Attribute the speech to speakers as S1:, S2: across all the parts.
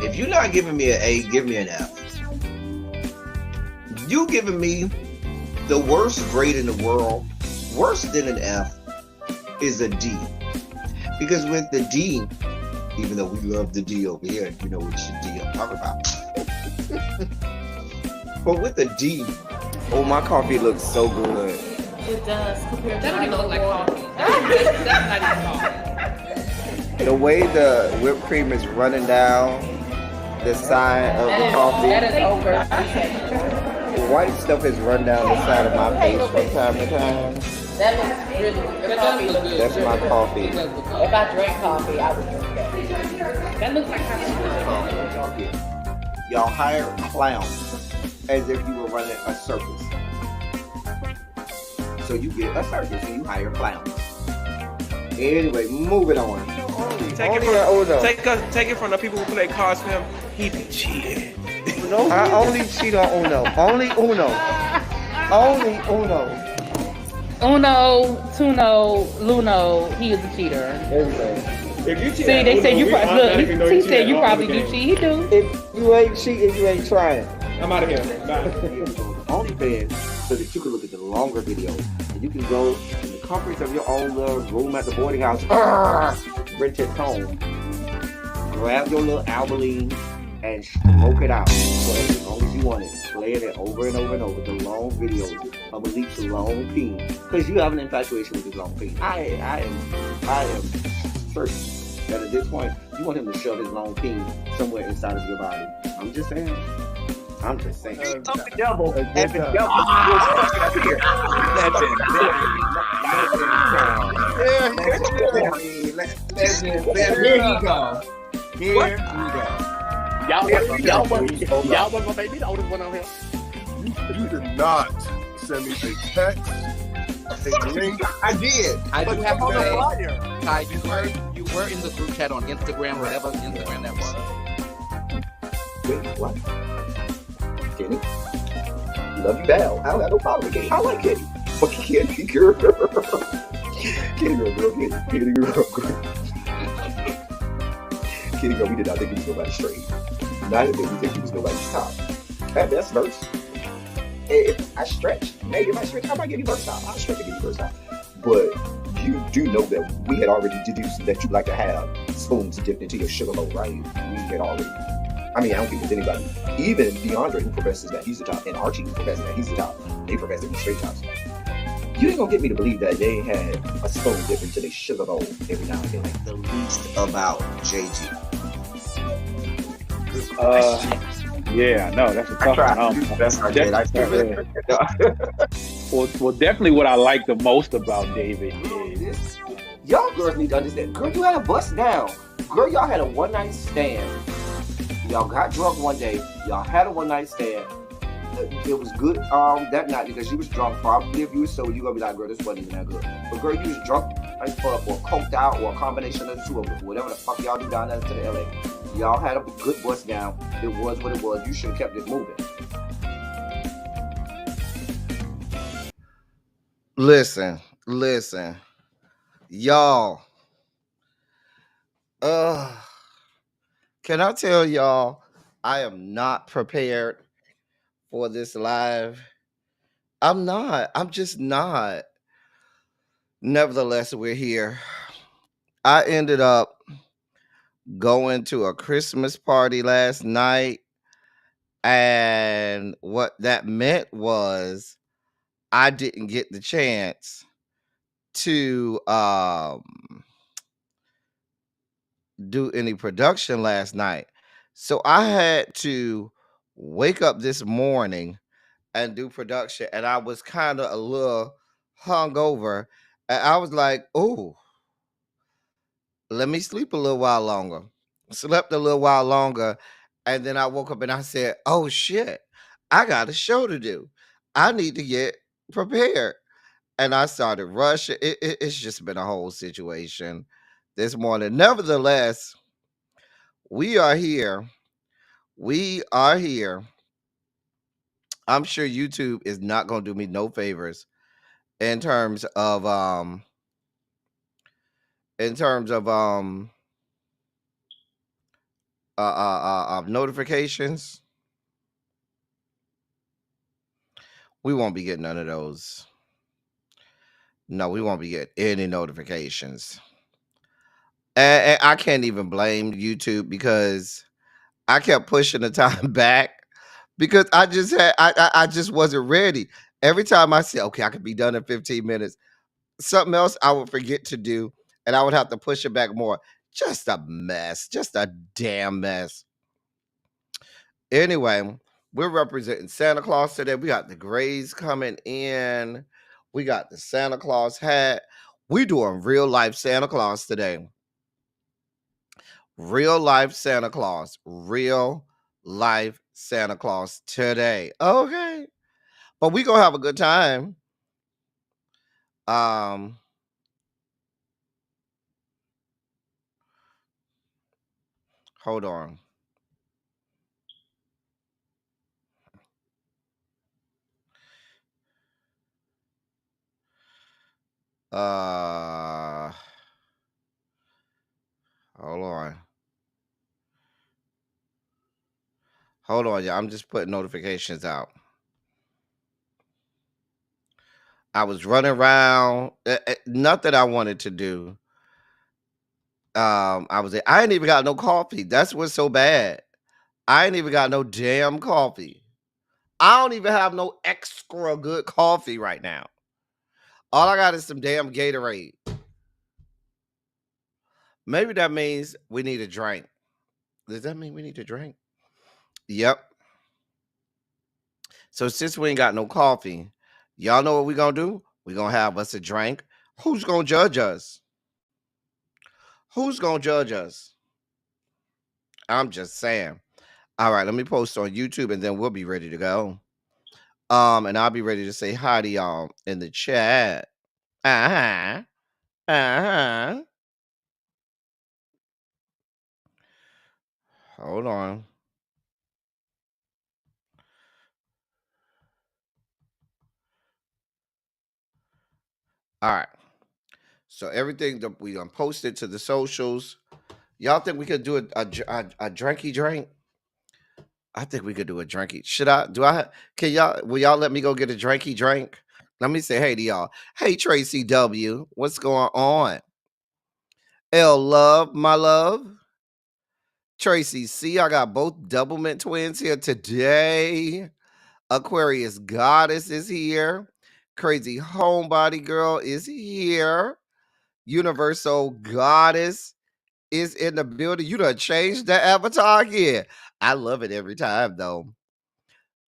S1: If you're not giving me an A, give me an F. You giving me the worst grade in the world, worse than an F, is a D. Because with the D, even though we love the D over here, you know which D I'm talking about. But with the D, oh, my coffee looks so good.
S2: It does compared to
S3: That don't even look like
S2: water.
S3: coffee. That's not even coffee.
S1: The way the whipped cream is running down the side of the coffee,
S3: That is over.
S1: the white stuff is run down the side of my face from time to time.
S2: That looks really good. Your
S3: That
S2: coffee
S3: does
S2: looks
S3: look good.
S1: That's my coffee.
S3: It does look good.
S2: If I drank coffee, I would drink that.
S3: That looks like kind of
S1: Y'all hire clowns as if you were running a circus. So you get a circus and you hire clowns. Anyway, moving on.
S4: Take it from the people who play cards for him. He be cheating.
S1: No, I only cheat on Uno. Only Uno. Only Uno.
S3: Uno, Tuno, Luno, he is a cheater.
S4: If you cheat,
S3: See, they said you probably look. He said you probably do cheat. He do.
S1: If you ain't cheating, you ain't trying.
S4: I'm out of here. Bye.
S1: OnlyFans so that you can look at the longer videos and you can go in the comfort of your own little room at the boarding house, rent it home, grab your little Albaline and smoke it out for as long as you want it, playing it over and over and over, the long videos of Malik's long peen, because you have an infatuation with his long peen. I am certain that at this point you want him to shove his long peen somewhere inside of your body. I'm just saying. The devil. And the devil
S5: Here you go. Here you go.
S6: Y'all wasn't gonna make me the oldest one on here.
S7: You did not send me a text, a link.
S5: I did.
S6: I do have to
S5: On the
S6: say,
S5: flyer.
S6: Ty, you were in the group chat on Instagram, whatever Instagram that was.
S1: Wait, what? Kenny? Love you down. I don't have no problem with Kenny. I like Kenny. But Kenny girl. Kenny girl. Kenny girl, we did not think he was nobody's straight. Neither did we think he was nobody's top. At best verse. If I stretch, maybe if I stretch, I might give you verse top. I'll stretch to give you verse top. But you do know that we had already deduced that you like to have spoons dipped into your sugar bowl, right? We had already. I mean, I don't think there's anybody. Even DeAndre, who professes that he's the top, and Archie, who professes that he's the top, they profess to be straight tops. You ain't gonna get me to believe that they had a spoon dipped into their sugar bowl every now and then. Like the least about JG.
S8: Yeah, no, that's a tough one.
S1: That's I did.
S8: Well, definitely what I like the most about David is
S1: y'all girls need to understand. Girl, you had a bust down. Girl, y'all had a one night stand. Y'all got drunk one day. Y'all had a one night stand. It was good that night because you was drunk. Probably if you was sober, you gonna be like, girl, this wasn't even that good. But girl, you was drunk as fuck or coked out or a combination of the two of them. Whatever the fuck y'all do down there to the LA. Y'all had a good bust down. It was what it was. You should have kept it moving. Listen. Y'all. Can I tell y'all I am not prepared for this live? I'm not. I'm just not. Nevertheless, we're here. I ended up going to a Christmas party last night, and what that meant was I didn't get the chance to do any production last night. So I had to wake up this morning and do production, and I was kind of a little hungover, and I was like, oh, let me sleep a little while longer. Slept a little while longer, and then I woke up and I said, oh shit, I got a show to do. I need to get prepared. And I started rushing. It's just been a whole situation this morning. Nevertheless, we are here. I'm sure YouTube is not going to do me no favors in terms of notifications, we won't be getting none of those. No, we won't be getting any notifications. And I can't even blame YouTube because I kept pushing the time back because I just wasn't ready. Every time I said, okay, I could be done in 15 minutes, something else I would forget to do, and I would have to push it back more. Just a mess. Just a damn mess. Anyway, we're representing Santa Claus today. We got the Grays coming in. We got the Santa Claus hat. We doing real life Santa Claus today. Real life Santa Claus. Real life Santa Claus today. Okay. But we gonna have a good time. Um Hold on. Uh Hold on. Hold on, y'all. I'm just putting notifications out. I was running around. Nothing I wanted to do. I ain't even got no coffee. That's what's so bad. I ain't even got no damn coffee. I don't even have no extra good coffee right now. All I got is some damn Gatorade. Maybe that means we need a drink. Does that mean we need a drink? Yep. So since we ain't got no coffee, y'all know what we gonna do? We gonna have us a drink. Who's gonna judge us? Who's gonna judge us? I'm just saying. All right, let me post on YouTube and then we'll be ready to go. And I'll be ready to say hi to y'all in the chat. Uh-huh. Uh-huh. Hold on. All right. So everything that we posted to the socials. Y'all think we could do a drinky drink? I think we could do a drinky. Should I? Do I? Can y'all? Will y'all let me go get a drinky drink? Let me say hey to y'all. Hey Tracy W, what's going on? L Love, my love. Tracy C, I got both double mint twins here today. Aquarius Goddess is here. Crazy Homebody Girl is here. Universal Goddess is in the building. You done changed the avatar here. I love it every time though.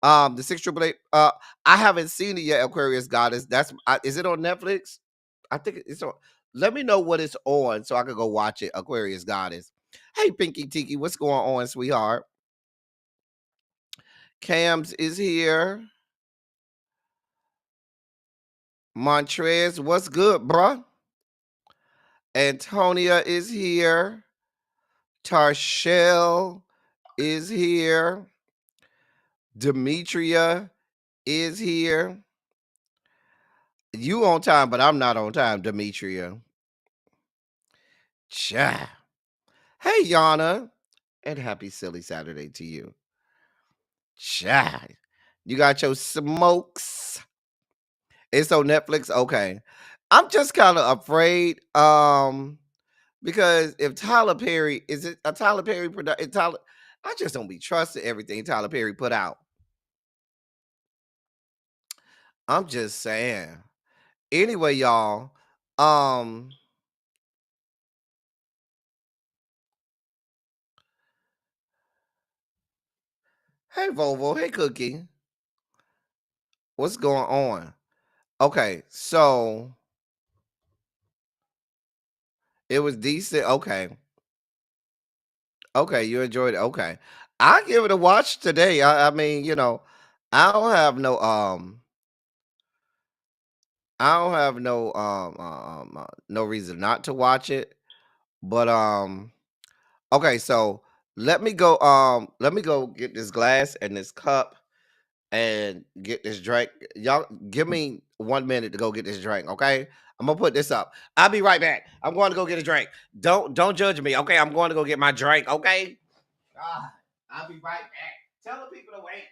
S1: The 688. I haven't seen it yet. Aquarius Goddess. Is it on Netflix? I think it's on. Let me know what it's on so I can go watch it. Aquarius Goddess. Hey, Pinky Tiki, what's going on, sweetheart? Cams is here. Montrez, what's good, bruh? Antonia is here. Tarshell is here. Demetria is here. You on time, but I'm not on time, Demetria. Cha. Hey, Yana. And happy silly Saturday to you. Cha. You got your smokes. It's on Netflix. Okay. I'm just kind of afraid. Because if Tyler Perry, is it a Tyler Perry production? I just don't be trusting everything Tyler Perry put out. I'm just saying. Anyway, y'all. Hey Volvo, hey Cookie. What's going on? Okay, so it was decent. Okay. Okay, you enjoyed it. Okay. I give it a watch today. I mean, I don't have no reason not to watch it. But okay, so let me go get this glass and this cup and get this drink. Y'all give me 1 minute to go get this drink, okay? I'm gonna put this up. I'll be right back. I'm going to go get a drink. Don't judge me, okay? I'm going to go get my drink, okay? God. I'll be right back. Tell the people to wait.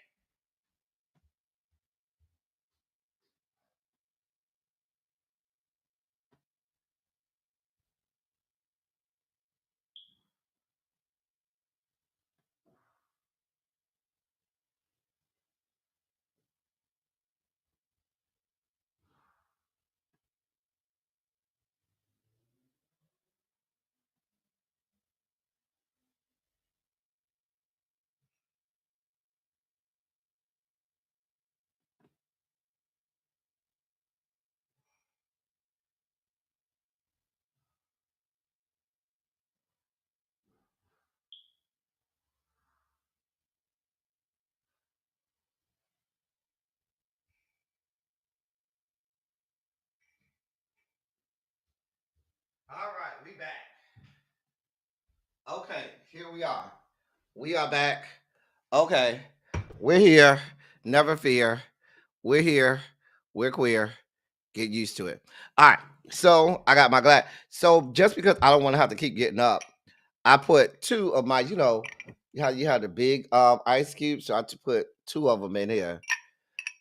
S1: All right, we back. Okay, here we are. We are back. Okay, we're here. Never fear. We're here. We're queer. Get used to it. All right. So I got my glass. So just because I don't want to have to keep getting up, I put two of my, you have the big ice cubes. So I to put two of them in here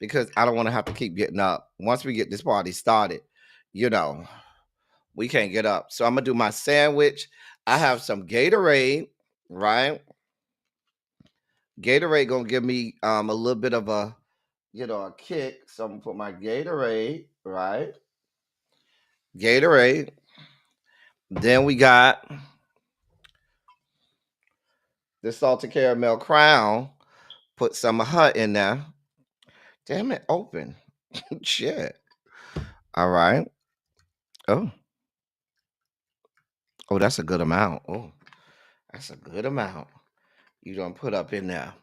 S1: because I don't want to have to keep getting up. Once we get this party started, you know, we can't get up. So I'm gonna do my sandwich. I have some Gatorade, right? Gatorade gonna give me a little bit of a kick. So I'm gonna put my Gatorade, right? Gatorade. Then we got the salted caramel crown. Put some of her in there. Damn it, open. Shit. All right. Oh. Oh, that's a good amount. Oh, that's a good amount. You don't put up in there.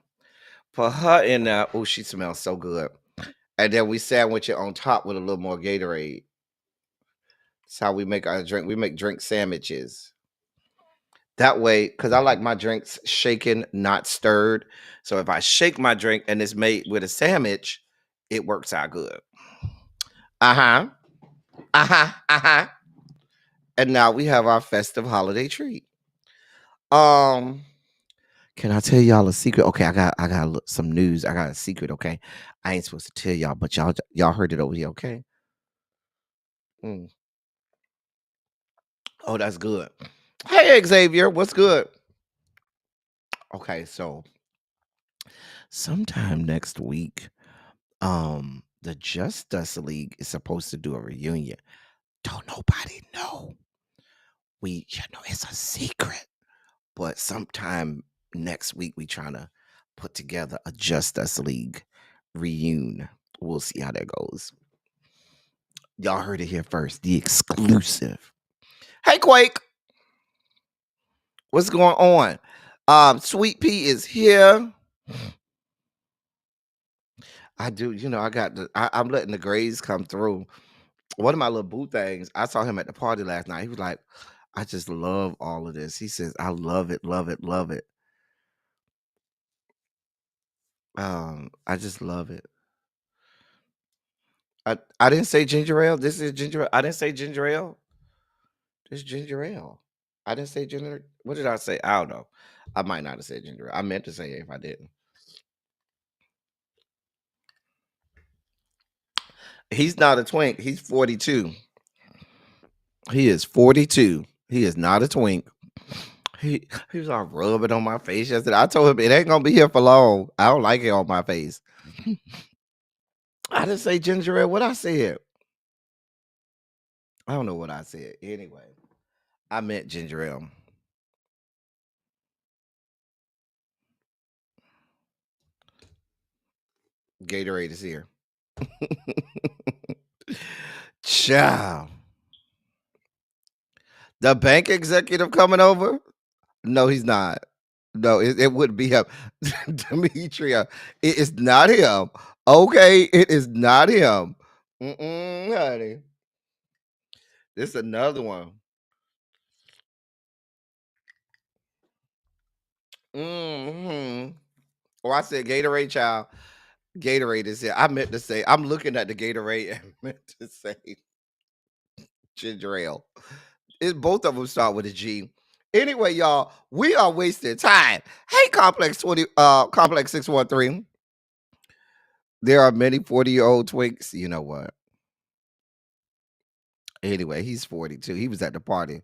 S1: Put her in there. Oh, she smells so good. And then we sandwich it on top with a little more Gatorade. That's how we make our drink. We make drink sandwiches. That way, because I like my drinks shaken, not stirred. So if I shake my drink and it's made with a sandwich, it works out good. Uh-huh. Uh-huh. Uh-huh. And now we have our festive holiday treat. Um, can I tell y'all a secret? Okay, I got some news. I got a secret, okay? I ain't supposed to tell y'all, but y'all heard it over here, okay? Mm. Oh, that's good. Hey Xavier, what's good? Okay, so sometime next week, the Justice League is supposed to do a reunion. Don't nobody know. It's a secret. But sometime next week we trying to put together a Justice League reunion. We'll see how that goes. Y'all heard it here first. The exclusive. Hey Quake, what's going on? Sweet Pea is here. I do, I got I'm letting the grays come through. One of my little boo things, I saw him at the party last night. He was like, I just love all of this. He says, I love it, love it, love it. I just love it. I didn't say ginger ale. This is ginger ale. I didn't say ginger ale. This is ginger ale. I didn't say ginger. What did I say? I don't know. I might not have said ginger ale. I meant to say it if I didn't. He's not a twink. He's 42. He is 42. He is not a twink. He was all rubbing on my face yesterday. I told him it ain't gonna be here for long. I don't like it on my face. I didn't say ginger ale. What I said? I don't know what I said. Anyway, I meant ginger ale. Gatorade is here. Ciao. The bank executive coming over? No, he's not. No, it wouldn't be him. Demetria, it is not him. Okay, it is not him. Honey. This is another one. Oh, I said Gatorade, child. Gatorade is here. I meant to say, I'm looking at the Gatorade and meant to say ginger ale. Both of them start with a G. Anyway, y'all, we are wasting time. Hey, Complex 613. There are many 40-year-old twinks. You know what? Anyway, he's 42. He was at the party.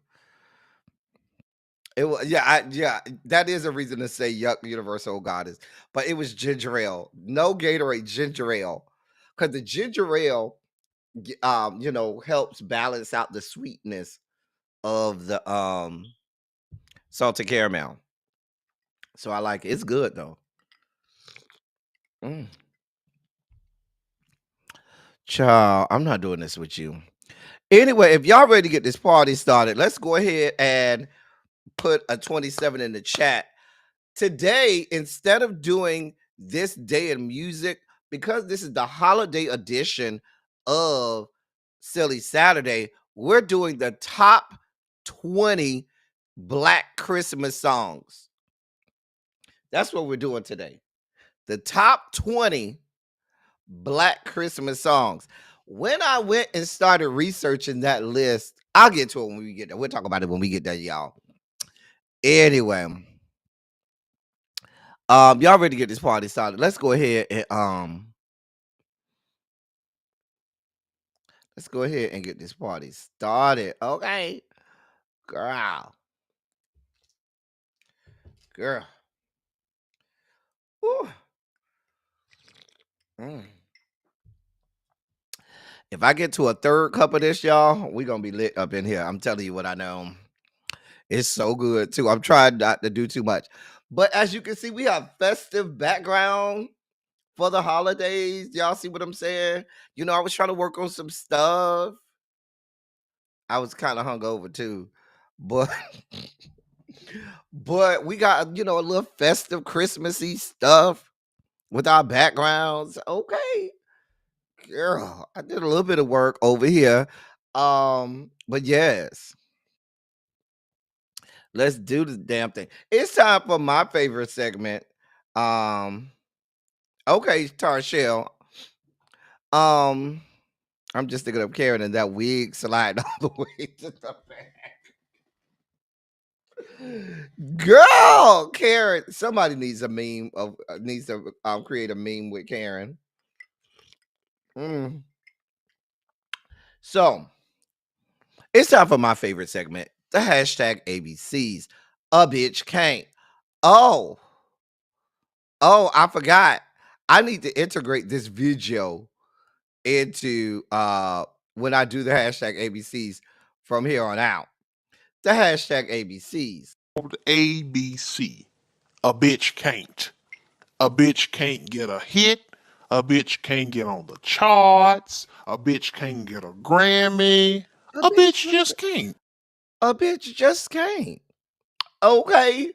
S1: It was yeah. That is a reason to say yuck universal goddess. But it was ginger ale. No Gatorade, ginger ale. Because the ginger ale helps balance out the sweetness of the salted caramel. So I like it. It's good though. Mm. Child, I'm not doing this with you. Anyway, if y'all ready to get this party started, let's go ahead and put a 27 in the chat. Today, instead of doing this day in music, because this is the holiday edition of Silly Saturday, we're doing the top 20 Black Christmas songs. That's what we're doing today. The top 20 Black Christmas songs. When I went and started researching that list, I'll get to it when we get there. We'll talk about it when we get there, y'all. Anyway, y'all ready to get this party started? Let's go ahead and get this party started. Okay, girl. Whew. Mm. If I get to a third cup of this, y'all, we're gonna be lit up in here. I'm telling you what I know. It's so good too. I'm trying not to do too much. But as you can see, we have festive background for the holidays. Y'all see what I'm saying? I was trying to work on some stuff. I was kind of hungover too. But but we got, a little festive Christmassy stuff with our backgrounds. Okay. Girl, I did a little bit of work over here. But yes. Let's do the damn thing. It's time for my favorite segment. Okay, Tarshell. I'm just thinking of Karen and that wig sliding all the way to the back. Girl, Karen. Somebody needs a meme of needs to create a meme with Karen. So it's time for my favorite segment, the hashtag ABCs. A bitch can't. Oh, I forgot. I need to integrate this video into when I do the hashtag ABCs from here on out. The hashtag ABCs.
S9: ABC. A bitch can't. A bitch can't get a hit. A bitch can't get on the charts. A bitch can't get a Grammy. A bitch just can't.
S1: A bitch just can't. Okay.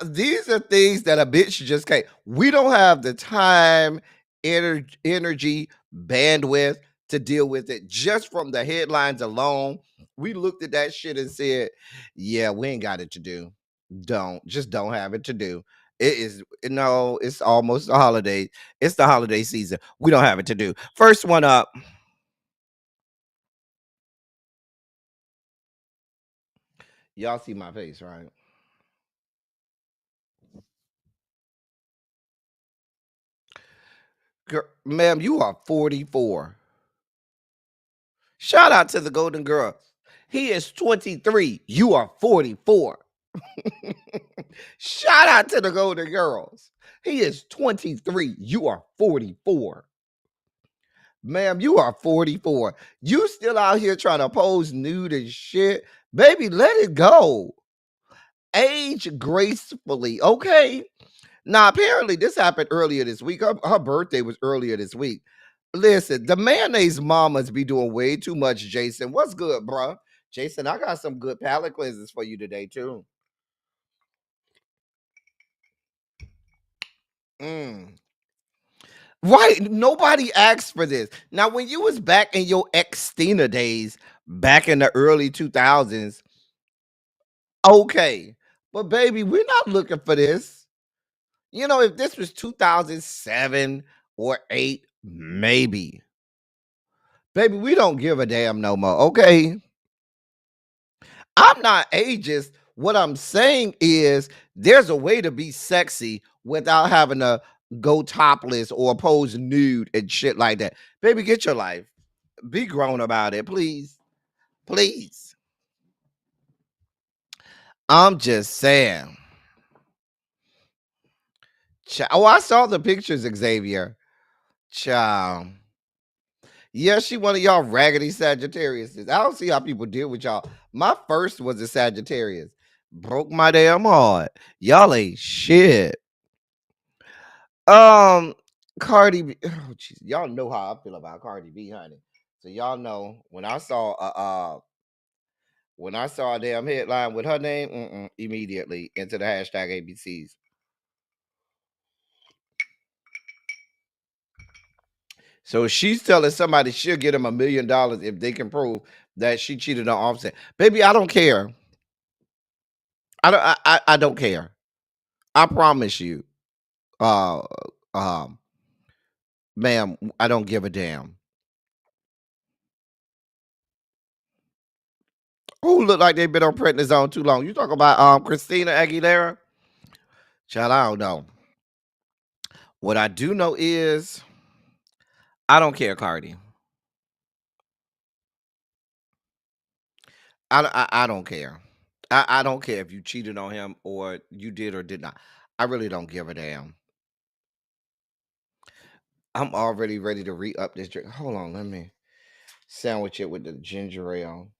S1: These are things that a bitch just can't. We don't have the time, energy, bandwidth to deal with it just from the headlines alone. We looked at that shit and said, yeah, we ain't got it to do. Don't have it to do. It's almost the holiday. It's the holiday season. We don't have it to do. First one up. Y'all see my face, right? Girl, ma'am, you are 44. Shout out to the Golden Girl. He is 23. You are 44. Shout out to the Golden Girls. He is 23. You are 44. Ma'am, you are 44. You still out here trying to pose nude and shit. Baby, let it go. Age gracefully, okay? Now, apparently, this happened earlier this week. Her birthday was earlier this week. Listen, the mayonnaise mamas be doing way too much, Jason. What's good, bruh? Jason, I got some good palate cleansers for you today, too. Right. Nobody asked for this. Now, when you was back in your ex-Stina days, back in the early 2000s, okay. But, baby, we're not looking for this. If this was 2007 or 8, maybe. Baby, we don't give a damn no more, okay? I'm not ageist. What I'm saying is there's a way to be sexy without having to go topless or pose nude and shit like that. Baby, get your life. Be grown about it, please. Please. I'm just saying. Oh, I saw the pictures, Xavier. Child. Yeah, she one of y'all raggedy Sagittarius. I don't see how people deal with y'all. My first was a Sagittarius. Broke my damn heart. Y'all ain't shit. Um, Cardi B. Oh, jeez. Y'all know how I feel about Cardi B, honey. So y'all know when I saw a damn headline with her name, immediately into the hashtag ABCs. So she's telling somebody she'll get him $1 million if they can prove that she cheated on Offset. Baby, I don't care. I don't care. I promise you. Uh um, ma'am, I don't give a damn. Who look like they've been on prednisone too long? You talk about Christina Aguilera? Child, I don't know. What I do know is I don't care, Cardi. I don't care. I don't care if you cheated on him or you did or did not. I really don't give a damn. I'm already ready to re-up this drink. Hold on, let me sandwich it with the ginger ale.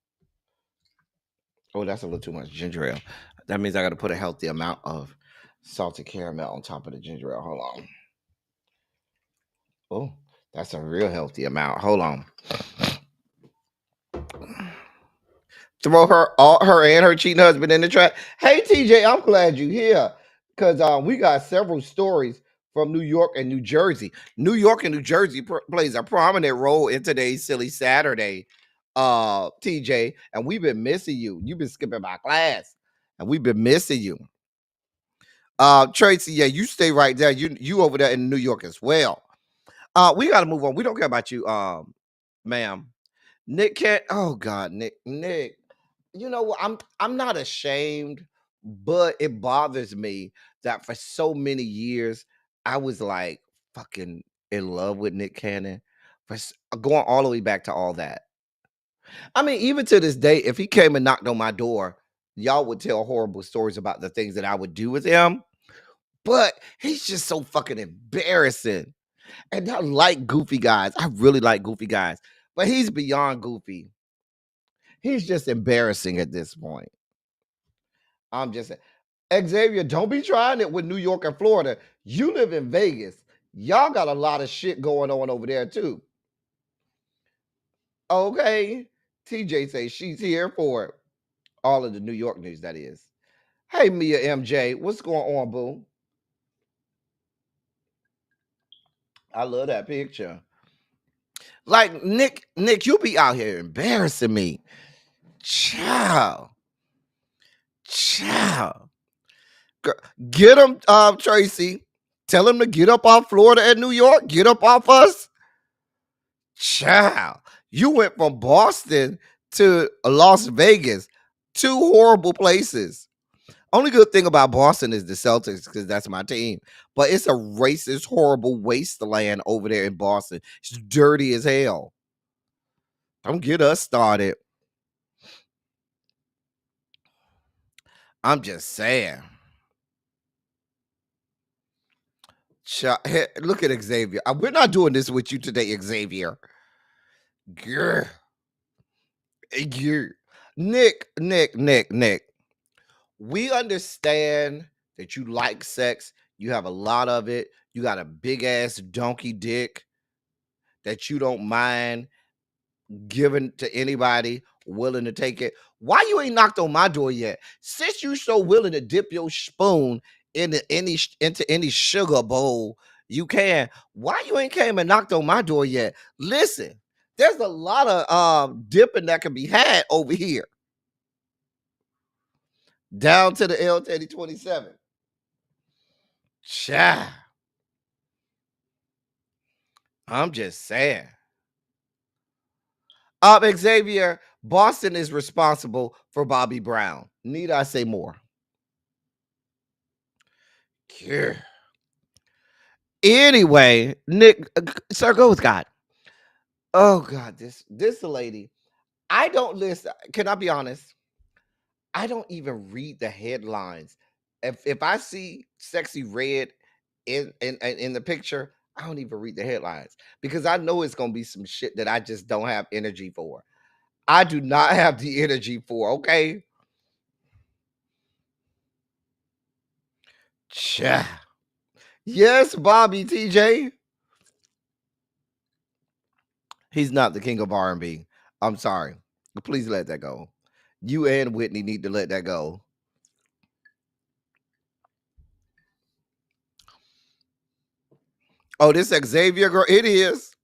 S1: Oh, that's a little too much ginger ale. That means I got to put a healthy amount of salted caramel on top of the ginger ale. Hold on. Oh, that's a real healthy amount. Hold on. Throw her and her cheating husband in the trash. Hey TJ, I'm glad you're here because we got several stories from New York and New Jersey. New York and New Jersey plays a prominent role in today's silly Saturday, TJ, and we've been missing you. You've been skipping my class, and we've been missing you. Tracy, yeah, you stay right there. You over there in New York as well. We got to move on. We don't care about you, ma'am. Nick can't. Oh God, Nick. You know what? I'm not ashamed, but it bothers me that for so many years I was like fucking in love with Nick Cannon. Going all the way back to all that. I mean, even to this day, if he came and knocked on my door, y'all would tell horrible stories about the things that I would do with him. But he's just so fucking embarrassing. And I like goofy guys. I really like goofy guys. But he's beyond goofy. He's just embarrassing at this point. I'm just saying. Xavier, don't be trying it with New York and Florida. You live in Vegas. Y'all got a lot of shit going on over there too. Okay. TJ says she's here for all of the New York news, that is. Hey, Mia MJ, what's going on, boo? I love that picture. Like Nick, you be out here embarrassing me. Child. Child. Get him, Tracy. Tell him to get up off Florida and New York. Get up off us. Child. You went from Boston to Las Vegas. Two horrible places. Only good thing about Boston is the Celtics because that's my team. But it's a racist, horrible wasteland over there in Boston. It's dirty as hell. Don't get us started. I'm just saying. Look at Xavier. We're not doing this with you today, Xavier. Grr. Grr. Nick. We understand that you like sex. You have a lot of it. You got a big ass donkey dick that you don't mind giving to anybody willing to take it. Why you ain't knocked on my door yet? Since you so willing to dip your spoon into any sugar bowl you can, why you ain't came and knocked on my door yet? Listen, there's a lot of dipping that can be had over here. Down to the L3027. Cha. I'm just saying. Xavier, Boston is responsible for Bobby Brown. Need I say more? Yeah. Anyway, Nick, sir, go with God. Oh God, this lady. I don't listen. Can I be honest? I don't even read the headlines. If I see sexy red in the picture, I don't even read the headlines because I know it's gonna be some shit that I just don't have energy for. I do not have the energy for. Okay, Cha. Yes, Bobby TJ. He's not the king of R&B. I'm sorry. Please let that go. You and Whitney need to let that go. Oh, this Xavier girl, it is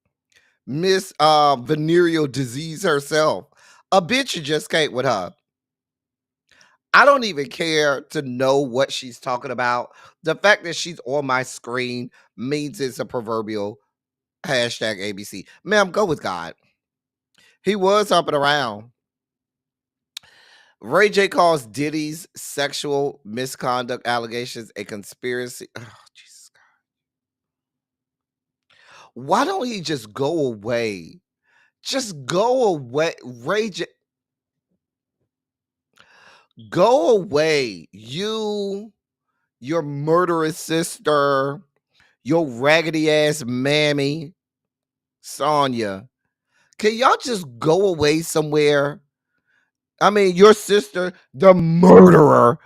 S1: Miss Venereal Disease herself. A bitch you just can't with her. I don't even care to know what she's talking about. The fact that she's on my screen means it's a proverbial hashtag ABC. Ma'am, go with God. He was hopping around. Ray J calls Diddy's sexual misconduct allegations a conspiracy. Oh, Jesus God. Why don't he just go away? Just go away. Ray J, go away. Your murderous sister, your raggedy ass mammy, Sonya. Can y'all just go away somewhere? I mean, your sister, the murderer,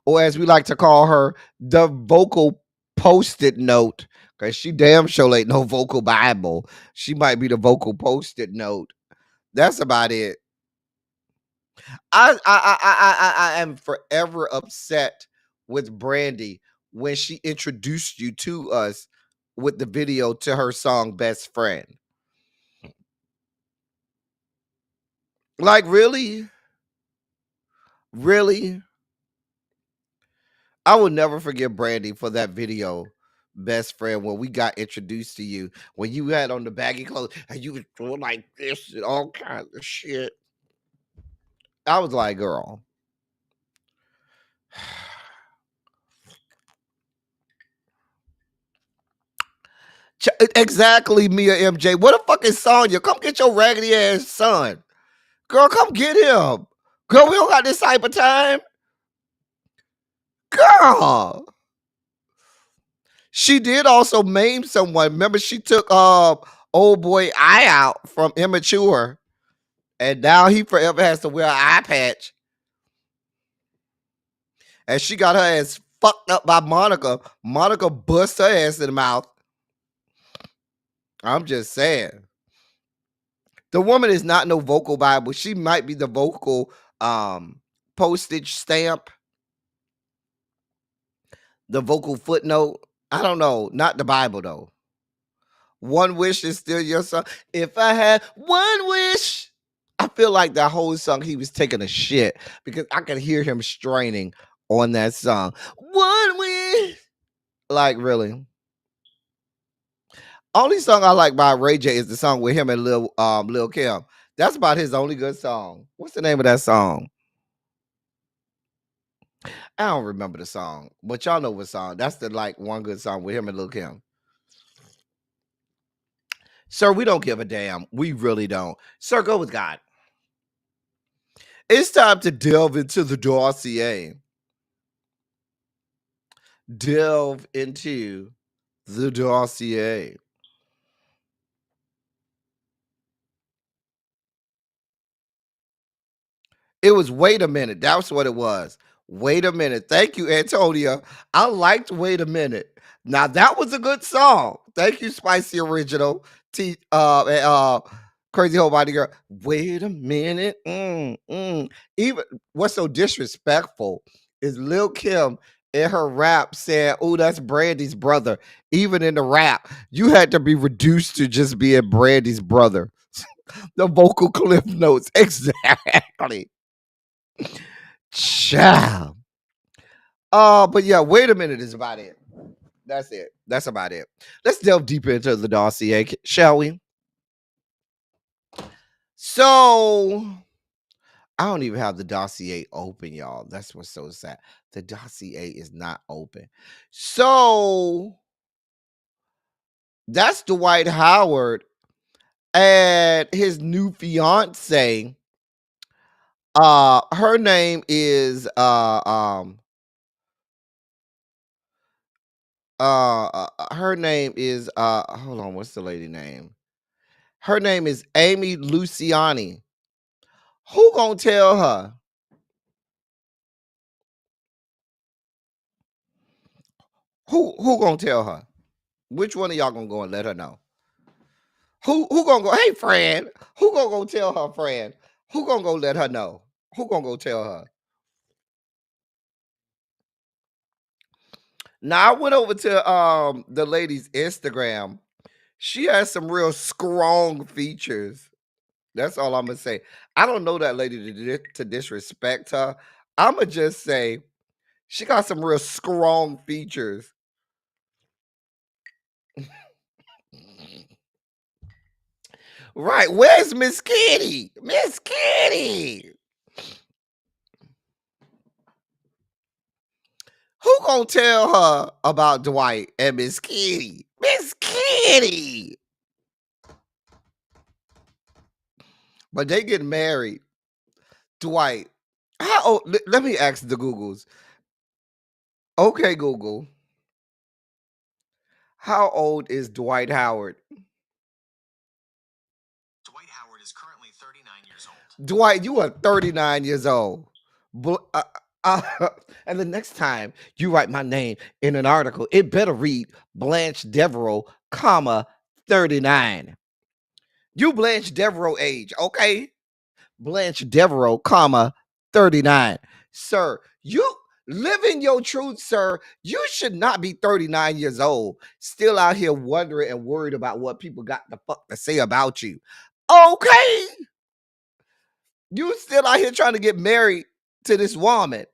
S1: or as we like to call her, the vocal post-it note, because she damn sure ain't no vocal Bible. She might be the vocal post-it note. That's about it. I am forever upset with Brandy when she introduced you to us with the video to her song Best Friend. Like, really? Really? I will never forgive Brandy for that video, Best Friend, when we got introduced to you, when you had on the baggy clothes and you was doing like this and all kinds of shit. I was like, girl. Exactly, Mia MJ. What a fucking Sonya. Come get your raggedy ass son. Girl, come get him. Girl, we don't got this type of time. Girl. She did also maim someone. Remember, she took old boy eye out from Immature. And now he forever has to wear an eye patch. And she got her ass fucked up by Monica. Monica bust her ass in the mouth. I'm just saying. The woman is not no vocal Bible. She might be the vocal postage stamp, the vocal footnote. I don't know. Not the Bible, though. One wish is still your song. If I had one wish. I feel like that whole song he was taking a shit because I could hear him straining on that song. One wish. Like, really. Only song I like by Ray J is the song with him and Lil Kim. That's about his only good song. What's the name of that song? I don't remember the song, but y'all know what song. That's the like one good song with him and Lil Kim. Sir, we don't give a damn. We really don't. Sir, go with God. It's time to delve into the dossier. Delve into the dossier. It was Wait a Minute. That's what it was. Wait a Minute. Thank you, Antonia. I liked Wait a Minute. Now that was a good song. Thank you, Spicy Original. Crazy Whole Body Girl. Wait a minute. Even what's so disrespectful is Lil Kim in her rap saying, "Oh, that's Brandy's brother." Even in the rap, you had to be reduced to just being Brandy's brother. The vocal cliff notes. Exactly. Child. But yeah, wait a minute is about it. That's it. That's about it. Let's delve deeper into the dossier, shall we? So I don't even have the dossier open, y'all. That's what's so sad. The dossier is not open. So that's Dwight Howard and his new fiance. Her name is her name is hold on, what's the lady name? Her name is Amy Luciani. Who gonna tell her? Who gonna tell her? Which one of y'all gonna go and let her know? Who gonna go? Hey, friend. Who gonna go tell her friend? Who gonna go let her know? Who gonna go tell her? Now I went over to the lady's Instagram. She has some real strong features. That's all I'm gonna say. I don't know that lady to disrespect her. I'ma just say she got some real strong features. Right. Where's Miss Kitty? Miss Kitty. Who gonna tell her about Dwight and Miss Kitty? Miss Kitty. But they get married. Dwight. How old? Let me ask the Googles. Okay, Google. How old is Dwight Howard?
S10: Dwight Howard is currently 39 years old.
S1: Dwight, you are 39 years old. And the next time you write my name in an article, it better read Blanche Devereaux, comma, 39. You Blanche Devereaux age, okay? Blanche Devereaux, comma, 39. Sir, you living your truth, sir. You should not be 39 years old, still out here wondering and worried about what people got the fuck to say about you. Okay? You still out here trying to get married to this woman.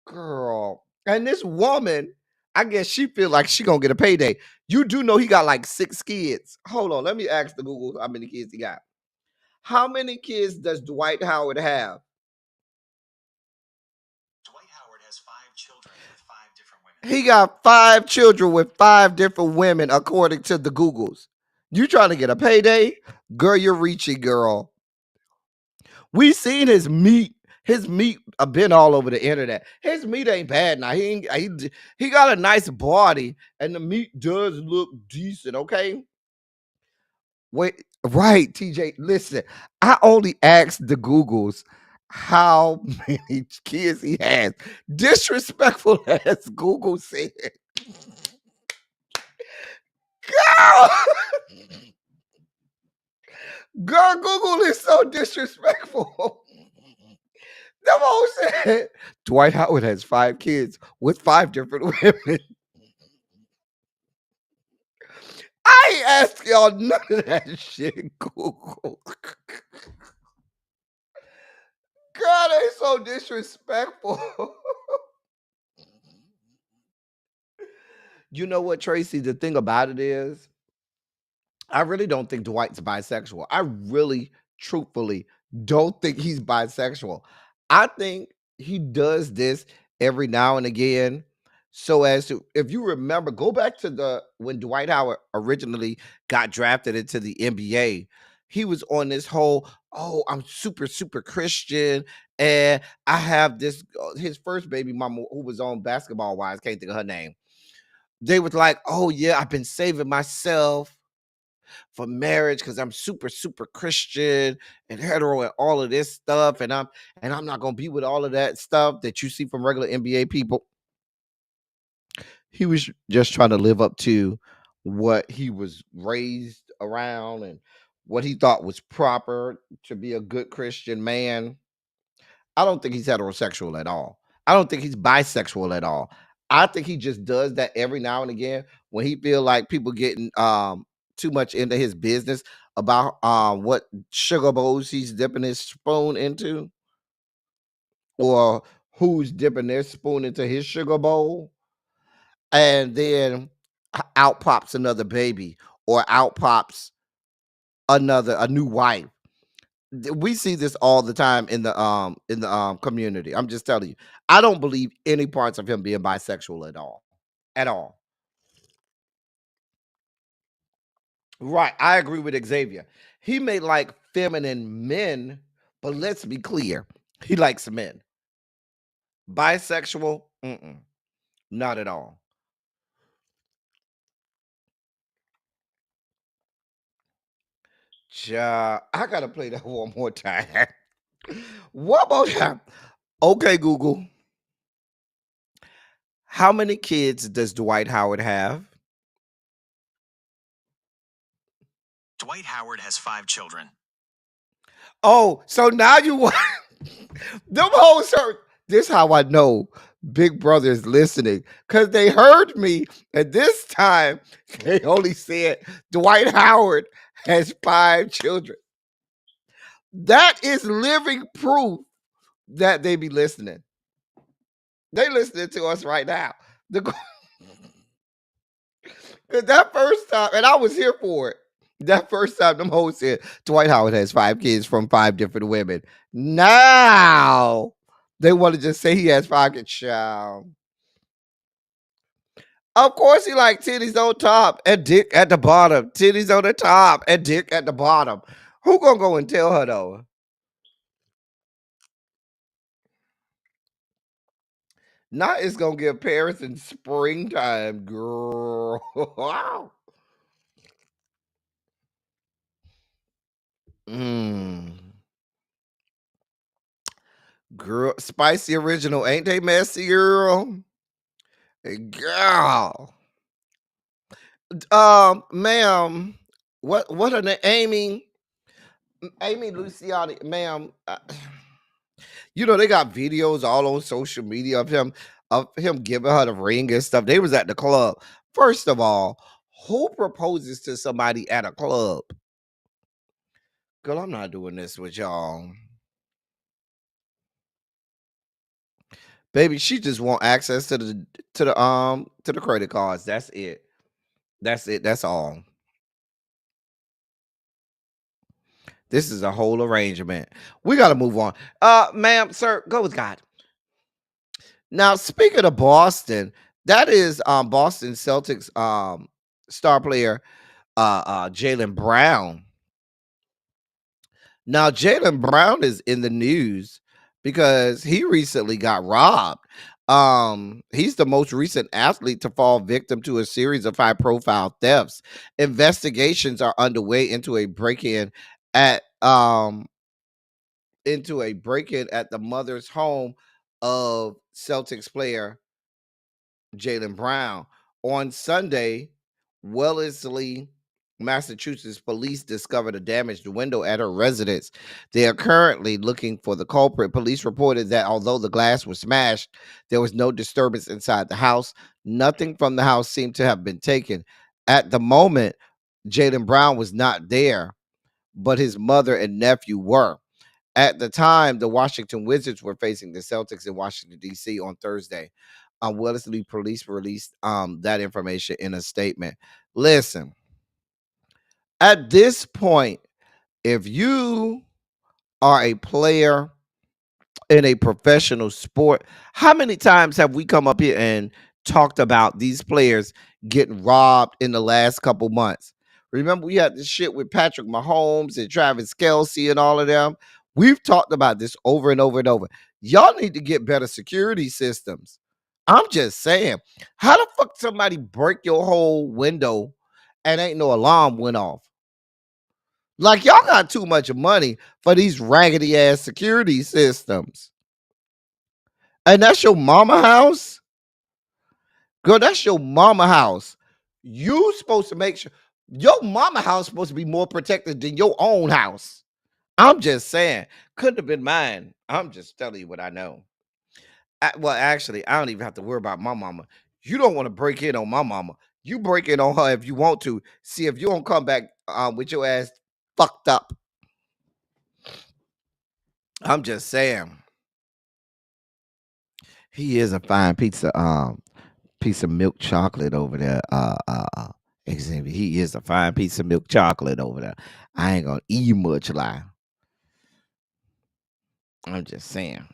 S1: Girl. And this woman, I guess she feel like she gonna get a payday. You do know he got like 6 kids. Hold on, let me ask the Google how many kids he got. How many kids does Dwight Howard have?
S10: Dwight Howard has 5 children with 5 different women.
S1: He got 5 children with 5 different women, according to the Googles. You trying to get a payday? Girl, you're reaching, girl. We seen his meat. His meat been all over the internet. His meat ain't bad now. He got a nice body, and the meat does look decent. Okay. Wait, right, TJ. Listen, I only asked the Googles how many kids he has. Disrespectful as Google said. Girl, girl, Google is so disrespectful. Them all said Dwight Howard has 5 kids with 5 different women. I ain't ask y'all none of that shit, Google. God, they so disrespectful. You know what, Tracy? The thing about it is, I really don't think Dwight's bisexual. I really, truthfully, don't think he's bisexual. I think he does this every now and again. So as to, if you remember, go back to the when Dwight Howard originally got drafted into the NBA, he was on this whole, oh, I'm super, super Christian. And I have this his first baby mama who was on Basketball Wives, can't think of her name. They was like, oh yeah, I've been saving myself for marriage because I'm super, super Christian and hetero and all of this stuff. And I'm not gonna be with all of that stuff that you see from regular NBA people. He was just trying to live up to what he was raised around and what he thought was proper to be a good Christian man. I don't think he's heterosexual at all. I don't think he's bisexual at all. I think he just does that every now and again when he feel like people getting too much into his business about what sugar bowls he's dipping his spoon into, or who's dipping their spoon into his sugar bowl, and then out pops another baby, or out pops a new wife. We see this all the time in the community. I'm just telling you. I don't believe any parts of him being bisexual at all. At all. Right. I agree with Xavier. He may like feminine men, but let's be clear. He likes men. Bisexual? Mm-mm, not at all. I gotta play that one more time. One more time. Okay, Google. How many kids does Dwight Howard have?
S10: Dwight Howard has 5 children.
S1: Oh, so now you want them hoes heard. This how I know Big Brother is listening. Cause they heard me, and this time they only said Dwight Howard has 5 children. That is living proof that they be listening. They listening to us right now. The, that first time, and I was here for it. That first time, them hoes said Dwight Howard has 5 kids from 5 different women. Now they want to just say he has 5 kids. Child. Of course, he like titties on top and dick at the bottom. Titties on the top and dick at the bottom. Who gonna go and tell her though? Now it's gonna give Paris in springtime, girl. Wow. Mm. Girl, spicy original, ain't they messy, girl? Girl. Ma'am, what are the Amy Luciani, ma'am? You know they got videos all on social media of him giving her the ring and stuff. They was at the club. First of all, who proposes to somebody at a club? Girl, I'm not doing this with y'all. Baby, she just want access to the credit cards. That's it. That's it. That's all. This is a whole arrangement. We got to move on. Ma'am, sir, go with God. Now, speaking of Boston, that is Boston Celtics star player Jalen Brown. Now, Jalen Brown is in the news because he recently got robbed. He's the most recent athlete to fall victim to a series of high-profile thefts. Investigations are underway at into a break-in at the mother's home of Celtics player Jalen Brown. On Sunday, Wellesley, Massachusetts police discovered a damaged window at her residence. They are currently looking for the culprit. Police reported that although the glass was smashed, there was no disturbance inside the house. Nothing from the house seemed to have been taken. At the moment, Jalen Brown was not there, but his mother and nephew were. At the time, the Washington Wizards were facing the Celtics in Washington, D.C. on Thursday. Wellesley police released that information in a statement. Listen, at this point, if you are a player in a professional sport, how many times have we come up here and talked about these players getting robbed in the last couple months? Remember, we had this shit with Patrick Mahomes and Travis Kelce and all of them. We've talked about this over and over and over. Y'all need to get better security systems. I'm just saying, how the fuck somebody break your whole window and ain't no alarm went off? Like, y'all got too much money for these raggedy ass security systems. And that's your mama house? Girl, that's your mama house. You supposed to make sure your mama house supposed to be more protected than your own house. I'm just saying. Couldn't have been mine. I'm just telling you what I know. Well, actually, I don't even have to worry about my mama. You don't want to break in on my mama. You break in on her if you want to. See if you don't come back with your ass fucked up. I'm just saying. He is a fine piece of milk chocolate over there. Xavier. He is a fine piece of milk chocolate over there. I ain't gonna eat much lie. I'm just saying.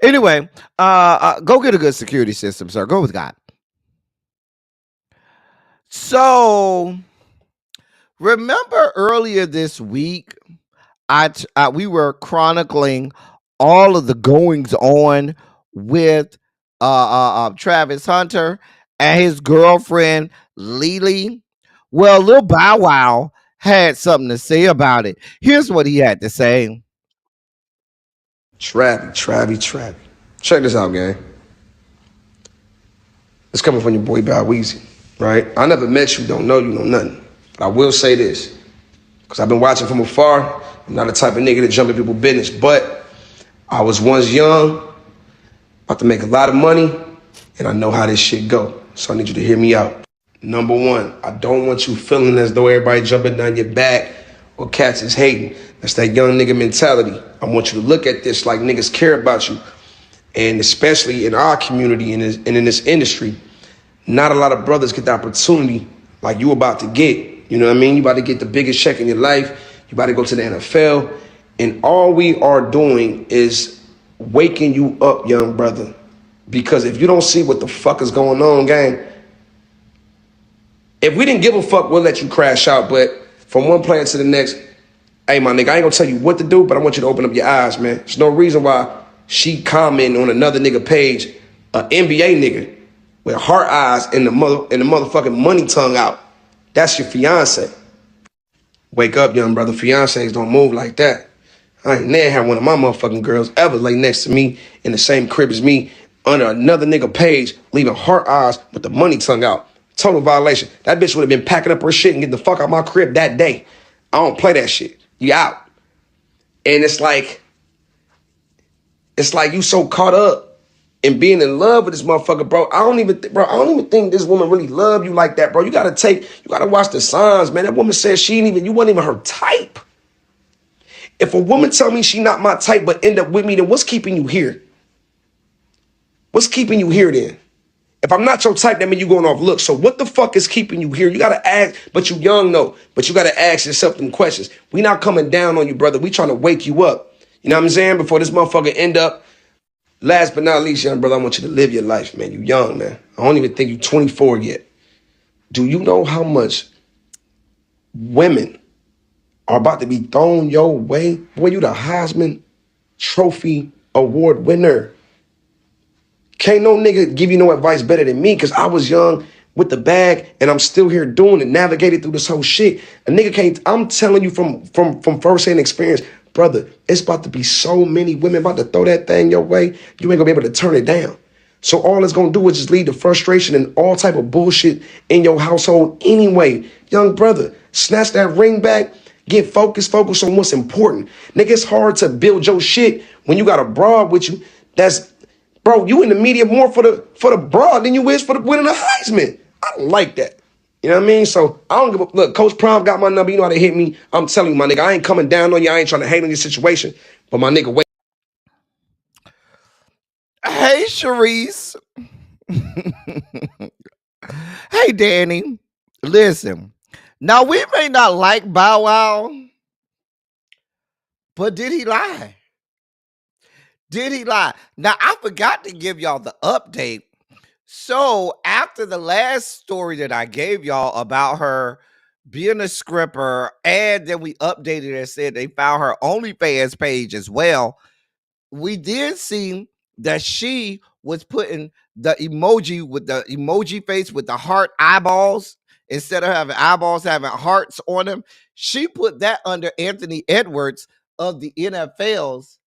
S1: Anyway, go get a good security system, sir. Go with God. So remember earlier this week, we were chronicling all of the goings on with Travis Hunter and his girlfriend Lily. Well, Lil Bow Wow had something to say about it. Here's what he had to say.
S11: Travy. Check this out, gang. It's coming from your boy Bow Weezy, right? I never met you, don't know nothing. But I will say this, because I've been watching from afar. I'm not the type of nigga to jump in people's business, but I was once young, about to make a lot of money, and I know how this shit go. So I need you to hear me out. Number one, I don't want you feeling as though everybody jumping down your back or cats is hating. That's that young nigga mentality. I want you to look at this like niggas care about you. And especially in our community and in this industry, not a lot of brothers get the opportunity like you about to get. You know what I mean? You about to get the biggest check in your life. You about to go to the NFL. And all we are doing is waking you up, young brother. Because if you don't see what the fuck is going on, gang, if we didn't give a fuck, we'll let you crash out. But from one player to the next, hey, my nigga, I ain't gonna tell you what to do, but I want you to open up your eyes, man. There's no reason why she commenting on another nigga page, an NBA nigga, with heart eyes and the motherfucking money tongue out. That's your fiance. Wake up, young brother. Fiancés don't move like that. I ain't never had one of my motherfucking girls ever lay next to me in the same crib as me under another nigga page, leaving heart eyes with the money tongue out. Total violation. That bitch would have been packing up her shit and getting the fuck out my crib that day. I don't play that shit. You out. And it's like you so caught up in being in love with this motherfucker, bro. I don't even think this woman really love you like that, bro. You gotta watch the signs, man. That woman said you wasn't even her type. If a woman tell me she not my type but end up with me, then what's keeping you here? What's keeping you here then? If I'm not your type, that means you going off looks. So what the fuck is keeping you here? You gotta ask, but you young though. But you gotta ask yourself them questions. We not coming down on you, brother. We trying to wake you up. You know what I'm saying? Before this motherfucker end up. Last but not least, young brother, I want you to live your life, man. You young, man. I don't even think you 24 yet. Do you know how much women are about to be thrown your way? Boy, you the Heisman Trophy Award winner. Can't no nigga give you no advice better than me, because I was young with the bag and I'm still here doing it, navigating through this whole shit. A nigga can't, I'm telling you from first-hand experience, brother, it's about to be so many women about to throw that thing your way, you ain't gonna be able to turn it down. So all it's gonna do is just lead to frustration and all type of bullshit in your household anyway. Young brother, snatch that ring back, get focused on what's important. Nigga, it's hard to build your shit when you got a broad with you that's, bro, you in the media more for the broad than you is for the winning the Heisman. I don't like that. You know what I mean? So I don't give a look. Coach Prime got my number. You know how to hit me. I'm telling you, my nigga, I ain't coming down on you. I ain't trying to hate on your situation. But my nigga, wait.
S1: Hey, Sharice. Hey, Danny. Listen. Now, we may not like Bow Wow, but did he lie? Did he lie? Now, I forgot to give y'all the update. So, after the last story that I gave y'all about her being a scripper, and then we updated and said they found her OnlyFans page as well, we did see that she was putting the emoji with the emoji face with the heart eyeballs. Instead of having eyeballs, having hearts on them. She put that under Anthony Edwards of the NFL's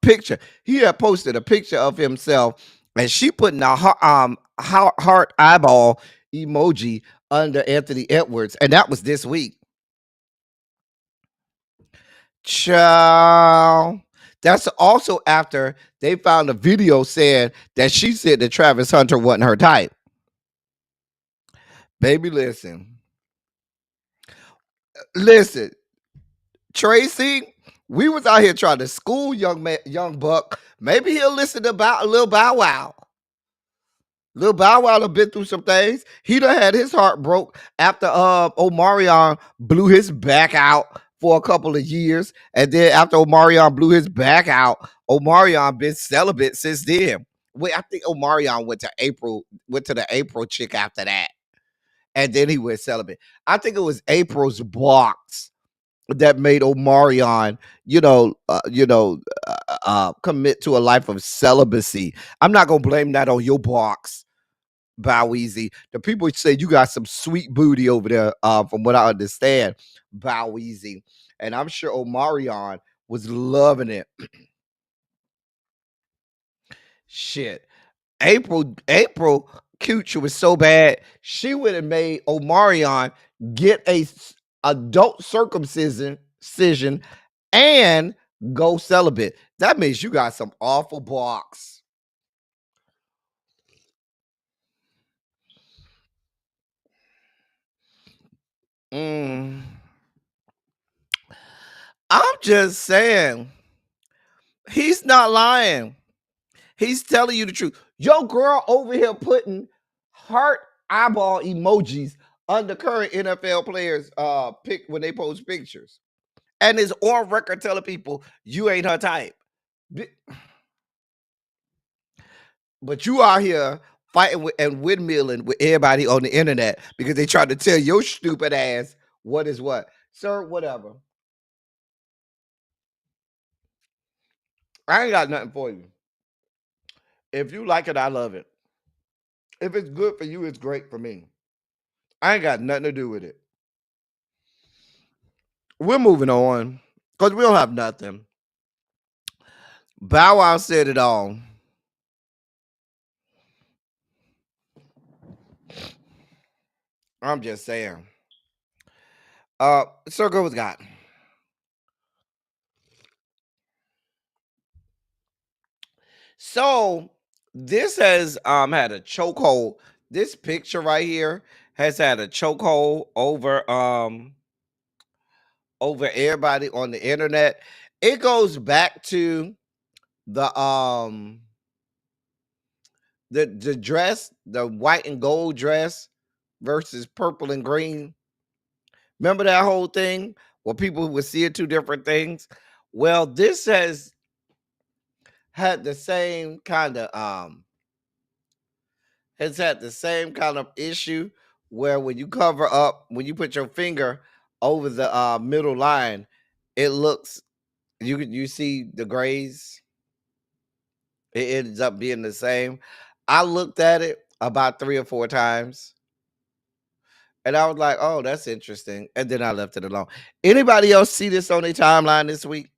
S1: picture. He had posted a picture of himself, and she putting a heart eyeball emoji under Anthony Edwards, and that was this week. Ciao. That's also after they found a video saying that she said that Travis Hunter wasn't her type. Baby, listen. Tracy, we was out here trying to school young buck. Maybe he'll listen to Lil Bow Wow. Lil Bow Wow have been through some things. He done had his heart broke after Omarion blew his back out for a couple of years, and then after Omarion blew his back out, Omarion been celibate since then. Wait, I think Omarion went to the April chick after that, and then he went celibate. I think it was April's box that made Omarion, commit to a life of celibacy. I'm not gonna blame that on your box, Bow Easy. The people say you got some sweet booty over there, from what I understand, Bow Easy. And I'm sure Omarion was loving it. Shit. April Cooch was so bad, she would have made Omarion get a adult circumcision and go celibate. That means you got some awful box. I'm just saying, he's not lying. He's telling you the truth. Your girl over here putting heart eyeball emojis under current NFL players pick when they post pictures. And is on record telling people you ain't her type. But you out here fighting and windmilling with everybody on the internet because they trying to tell your stupid ass what is what. Sir, whatever. I ain't got nothing for you. If you like it, I love it. If it's good for you, it's great for me. I ain't got nothing to do with it. We're moving on because we don't have nothing. Bow Wow said it all. I'm just saying. Sir, go with God. So this has had a chokehold. This picture right here has had a chokehold over everybody on the internet. It goes back to the dress, the white and gold dress versus purple and green. Remember that whole thing where people would see it two different things? Well, this has had the same kind of issue where when you put your finger over the middle line, it looks, you see the grays. It ends up being the same. I looked at it about 3 or 4 times. And I was like, oh, that's interesting. And then I left it alone. Anybody else see this on their timeline this week?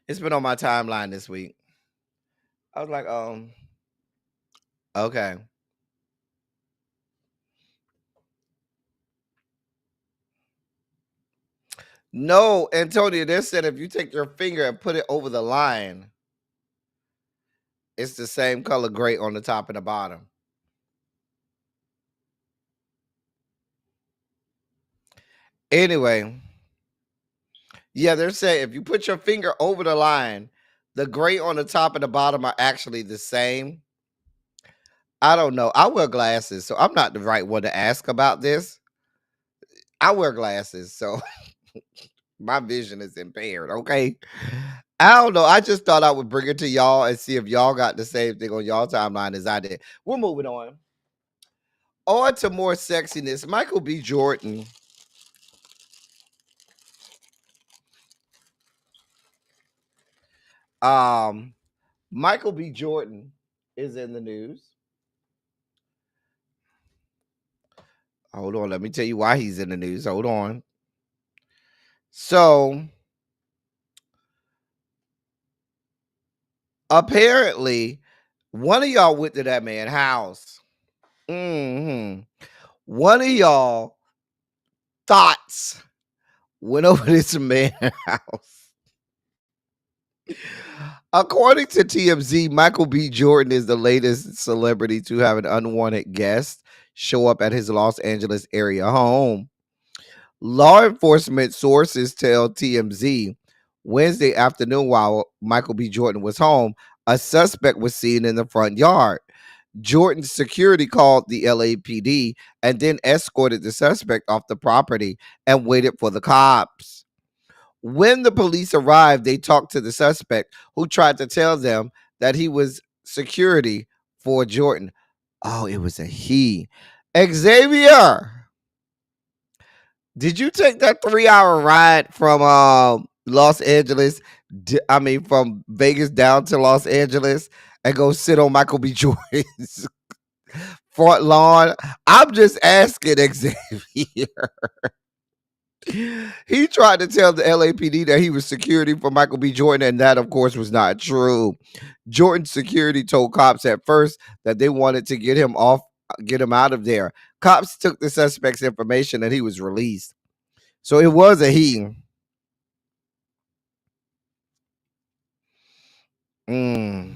S1: It's been on my timeline this week. I was like, okay. No, Antonio, they said if you take your finger and put it over the line, it's the same color gray on the top and the bottom. Anyway, yeah, they're saying if you put your finger over the line, the gray on the top and the bottom are actually the same. I don't know. I wear glasses, so I'm not the right one to ask about this. I wear glasses, so my vision is impaired, okay? I don't know. I just thought I would bring it to y'all and see if y'all got the same thing on y'all timeline as I did. We're moving on. On to more sexiness. Michael B. Jordan. Michael B. Jordan is in the news. Hold on. Let me tell you why he's in the news. Hold on. So, apparently, one of y'all went to that man's house. One of y'all thoughts went over this man's house. According to TMZ, Michael B. Jordan is the latest celebrity to have an unwanted guest show up at his Los Angeles area home. Law enforcement sources tell TMZ Wednesday afternoon while Michael B. Jordan was home, a suspect was seen in the front yard. Jordan's security called the LAPD and then escorted the suspect off the property and waited for the cops. When the police arrived, they talked to the suspect who tried to tell them that he was security for Jordan. Oh, it was a he. Xavier, did you take that 3 hour ride from Los Angeles? I mean, from Vegas down to Los Angeles and go sit on Michael B. Jordan's front lawn? I'm just asking, Xavier. He tried to tell the LAPD that he was security for Michael B. Jordan, and that, of course, was not true. Jordan's security told cops at first that they wanted to get him out of there. Cops took the suspect's information and he was released. So it was a he. Mm.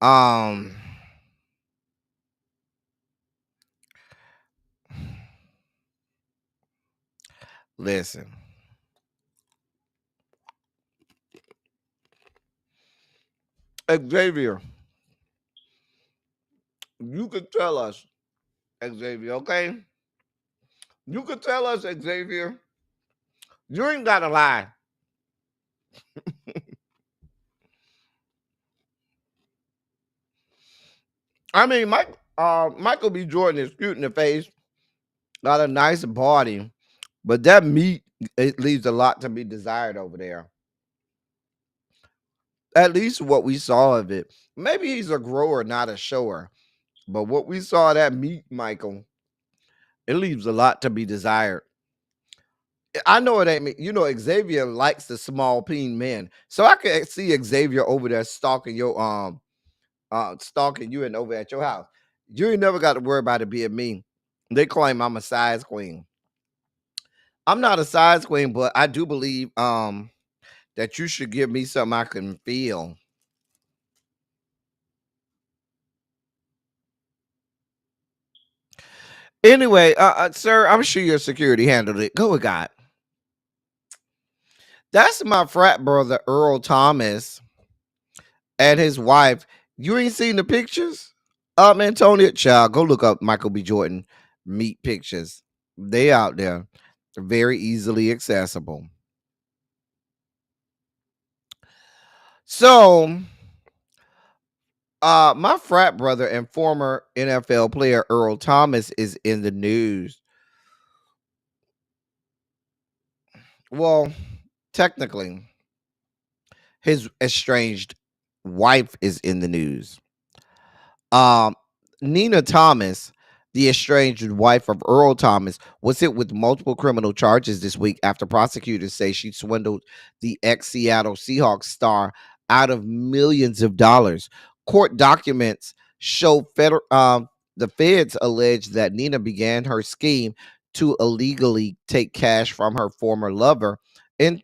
S1: Um. Listen. Xavier, you can tell us, Xavier, okay? You can tell us, Xavier. You ain't gotta lie. I mean, Michael B. Jordan is cute in the face, got a nice body, but that meat, it leaves a lot to be desired over there. At least what we saw of it. Maybe he's a grower, not a shower. But what we saw of that meat, Michael, it leaves a lot to be desired. I know it ain't me. You know, Xavier likes the small peen men. So I can see Xavier over there stalking stalking you and over at your house. You ain't never got to worry about it being me. They claim I'm a size queen. I'm not a size queen, but I do believe that you should give me something I can feel. Anyway, sir, I'm sure your security handled it. Go with God. That's my frat brother, Earl Thomas, and his wife. You ain't seen the pictures? Antonia, child, go look up Michael B. Jordan meet pictures. They out there. Very easily accessible. So, my frat brother and former NFL player Earl Thomas is in the news. Well, technically, his estranged wife is in the news. Um, Nina Thomas, the estranged wife of Earl Thomas, was hit with multiple criminal charges this week after prosecutors say she swindled the ex Seattle Seahawks star out of millions of dollars. Court documents show the feds allege that Nina began her scheme to illegally take cash from her former lover in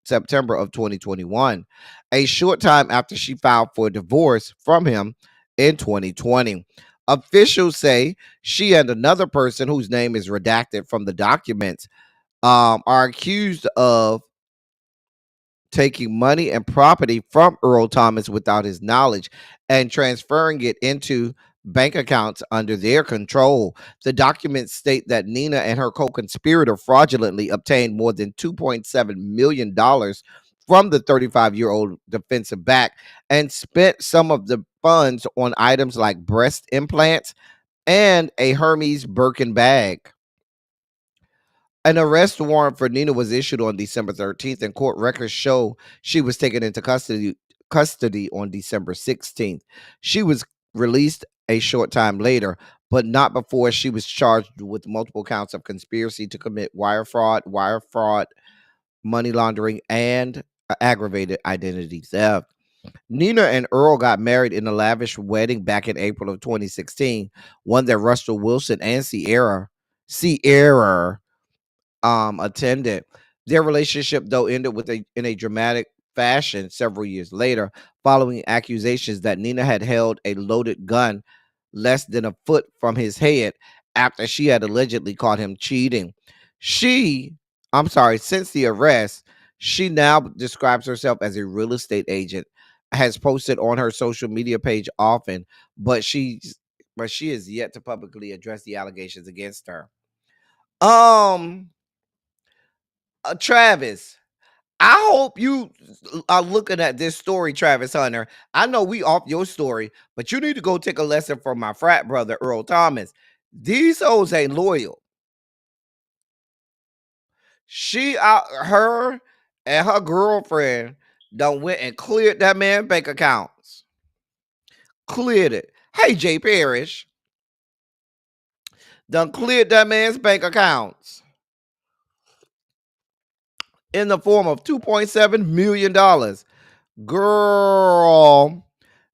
S1: September of 2021, a short time after she filed for divorce from him in 2020. Officials say she and another person whose name is redacted from the documents are accused of taking money and property from Earl Thomas without his knowledge and transferring it into bank accounts under their control. The documents state that Nina and her co-conspirator fraudulently obtained more than $2.7 million from the 35-year-old defensive back and spent some of the funds on items like breast implants and a Hermes Birkin bag. An arrest warrant for Nina was issued on December 13th, and court records show she was taken into custody on December 16th. She was released a short time later, but not before she was charged with multiple counts of conspiracy to commit wire fraud, money laundering, and aggravated identity theft. Nina and Earl got married in a lavish wedding back in April of 2016, one that Russell Wilson and Sierra attended. Their relationship, though, ended in a dramatic fashion several years later, following accusations that Nina had held a loaded gun less than a foot from his head after she had allegedly caught him cheating. Since the arrest, she now describes herself as a real estate agent has posted on her social media page often, but she is yet to publicly address the allegations against her. Um, Travis, I hope you are looking at this story, Travis Hunter. I know we off your story, but you need to go take a lesson from my frat brother, Earl Thomas. These hoes ain't loyal. Her and her girlfriend done went and cleared that man bank accounts. Cleared it. Hey, Jay Parrish. Done cleared that man's bank accounts in the form of $2.7 million. Girl,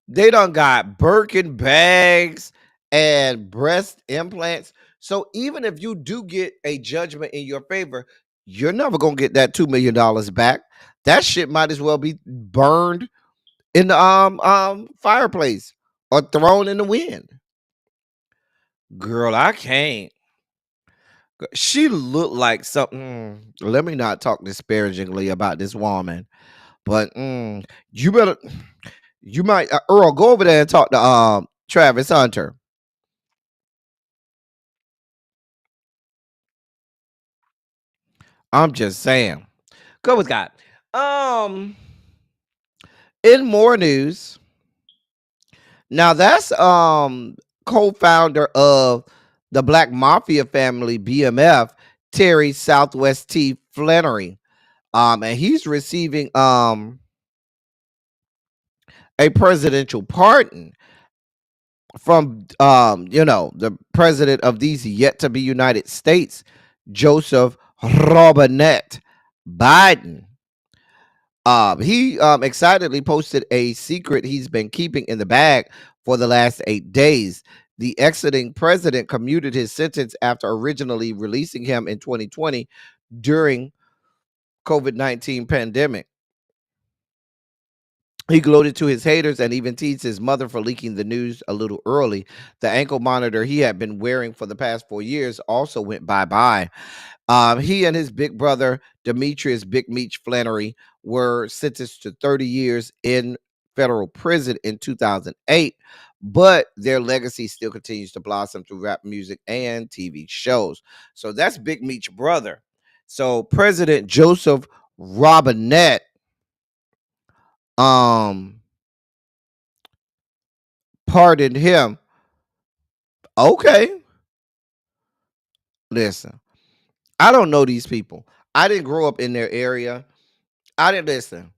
S1: they done got Birkin bags and breast implants. So even if you do get a judgment in your favor, you're never gonna get that $2 million back. That shit might as well be burned in the fireplace or thrown in the wind. Girl, I can't. She looked like something. Let me not talk disparagingly about this woman, but you better, you might, Earl, go over there and talk to Travis Hunter. I'm just saying. Go with God. Um, in more news, now that's co-founder of the Black Mafia family, BMF, Terry Southwest T. Flannery. And he's receiving a presidential pardon from the president of these yet to be United States, Joseph Robinette Biden. He excitedly posted a secret he's been keeping in the bag for the last 8 days. The exiting president commuted his sentence after originally releasing him in 2020 during COVID-19 pandemic. He gloated to his haters and even teased his mother for leaking the news a little early. The ankle monitor he had been wearing for the past 4 years also went bye-bye. He and his big brother, Demetrius Big Meech Flannery, were sentenced to 30 years in federal prison in 2008, but their legacy still continues to blossom through rap music and TV shows. So that's Big Meech brother. So President Joseph Robinette um pardoned him. Okay, listen. I don't know these people. I didn't grow up in their area. I didn't listen.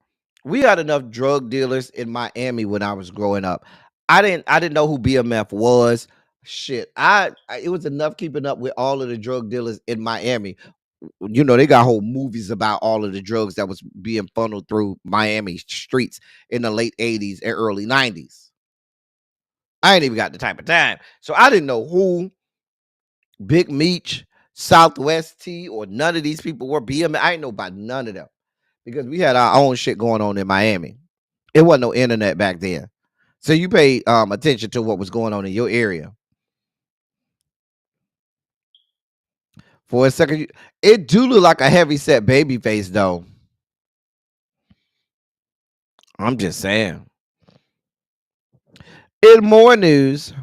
S1: We had enough drug dealers in Miami when I was growing up. I didn't know who BMF was. Shit. It was enough keeping up with all of the drug dealers in Miami. They got whole movies about all of the drugs that was being funneled through Miami streets in the late 80s and early 90s. I ain't even got the type of time. So I didn't know who Big Meech, Southwest T, or none of these people were BMF. I ain't know about none of them because we had our own shit going on in Miami. It wasn't no internet back then. So you paid attention to what was going on in your area. For a second, it do look like a heavy set baby face, though. I'm just saying. In more news,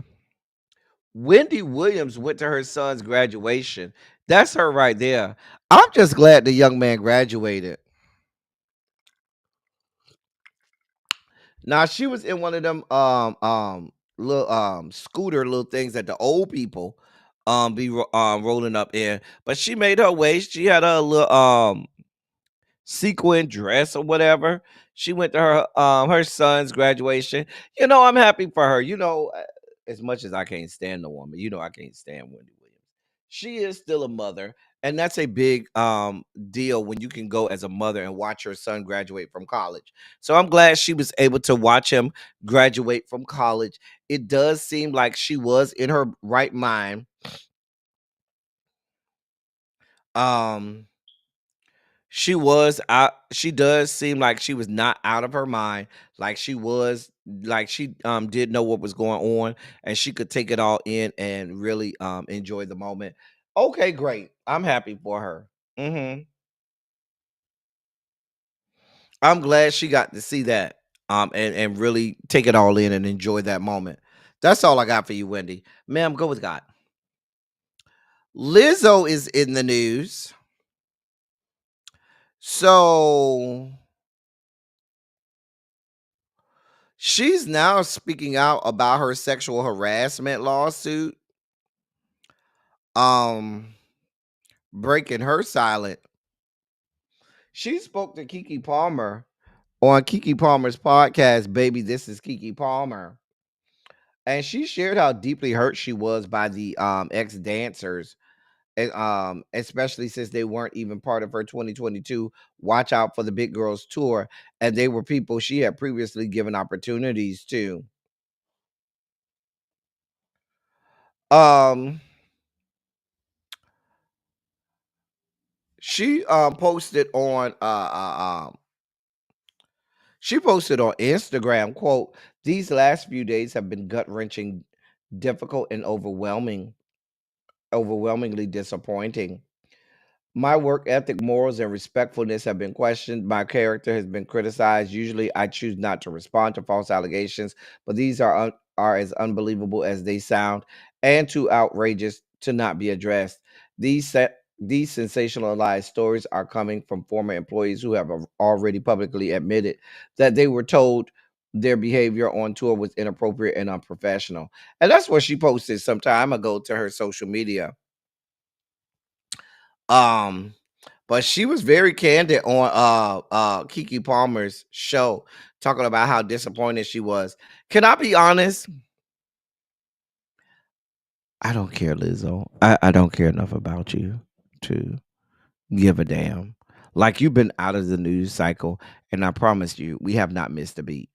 S1: Wendy Williams went to her son's graduation. That's her right there. I'm just glad the young man graduated. Now she was in one of them little scooter little things that the old people be rolling up in, but she made her way. She had a little sequin dress or whatever. She went to her son's graduation. I'm happy for her. As much as I can't stand the woman, I can't stand Wendy Williams. She is still a mother, and that's a big deal when you can go as a mother and watch your son graduate from college. So I'm glad she was able to watch him graduate from college. It does seem like she was in her right mind. Um she does seem like she was not out of her mind, like she did know what was going on, and she could take it all in and really enjoy the moment. Okay, great. I'm happy for her. I'm glad she got to see that. and really take it all in and enjoy that moment. That's all I got for you, Wendy. Ma'am, go with God. Lizzo is in the news. So she's now speaking out about her sexual harassment lawsuit. Um, breaking her silent. She spoke to Keke Palmer on Keke Palmer's podcast, Baby, This is Keke Palmer. And she shared how deeply hurt she was by the ex dancers, especially since they weren't even part of her 2022 Watch Out for the Big Girls tour, and they were people she had previously given opportunities to. Um, she posted on she posted on Instagram, quote, "These last few days have been gut-wrenching, difficult, and overwhelmingly disappointing. My work ethic, morals, and respectfulness have been questioned. My character has been criticized. Usually, I choose not to respond to false allegations, but these are as unbelievable as they sound, and too outrageous to not be addressed. These sensationalized stories are coming from former employees who have already publicly admitted that they were told their behavior on tour was inappropriate and unprofessional." And that's what she posted some time ago to her social media. Um, but she was very candid on Keke Palmer's show, talking about how disappointed she was. Can I be honest? I don't care, Lizzo. I don't care enough about you to give a damn. Like, you've been out of the news cycle, and I promise you, we have not missed a beat.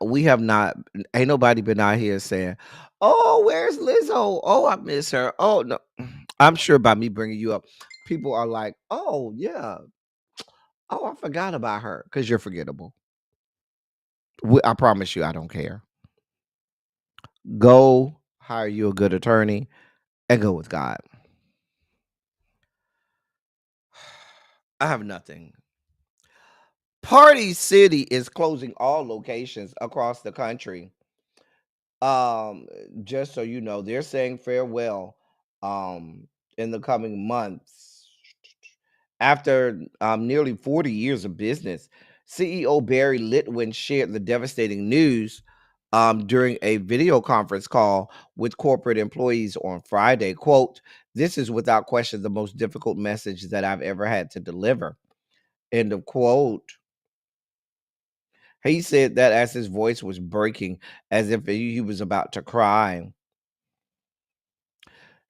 S1: We have not. Ain't nobody been out here saying, "Oh, where's Lizzo? Oh, I miss her." Oh no, I'm sure by me bringing you up, people are like, "Oh yeah, oh I forgot about her," because you're forgettable. I promise you, I don't care. Go hire you a good attorney and go with God. I have nothing. Party City is closing all locations across the country. Um, just so you know, they're saying farewell um in the coming months. After nearly 40 years of business, CEO Barry Litwin shared the devastating news during a video conference call with corporate employees on Friday. Quote, "This is without question the most difficult message that I've ever had to deliver." End of quote. He said that as his voice was breaking, as if he was about to cry.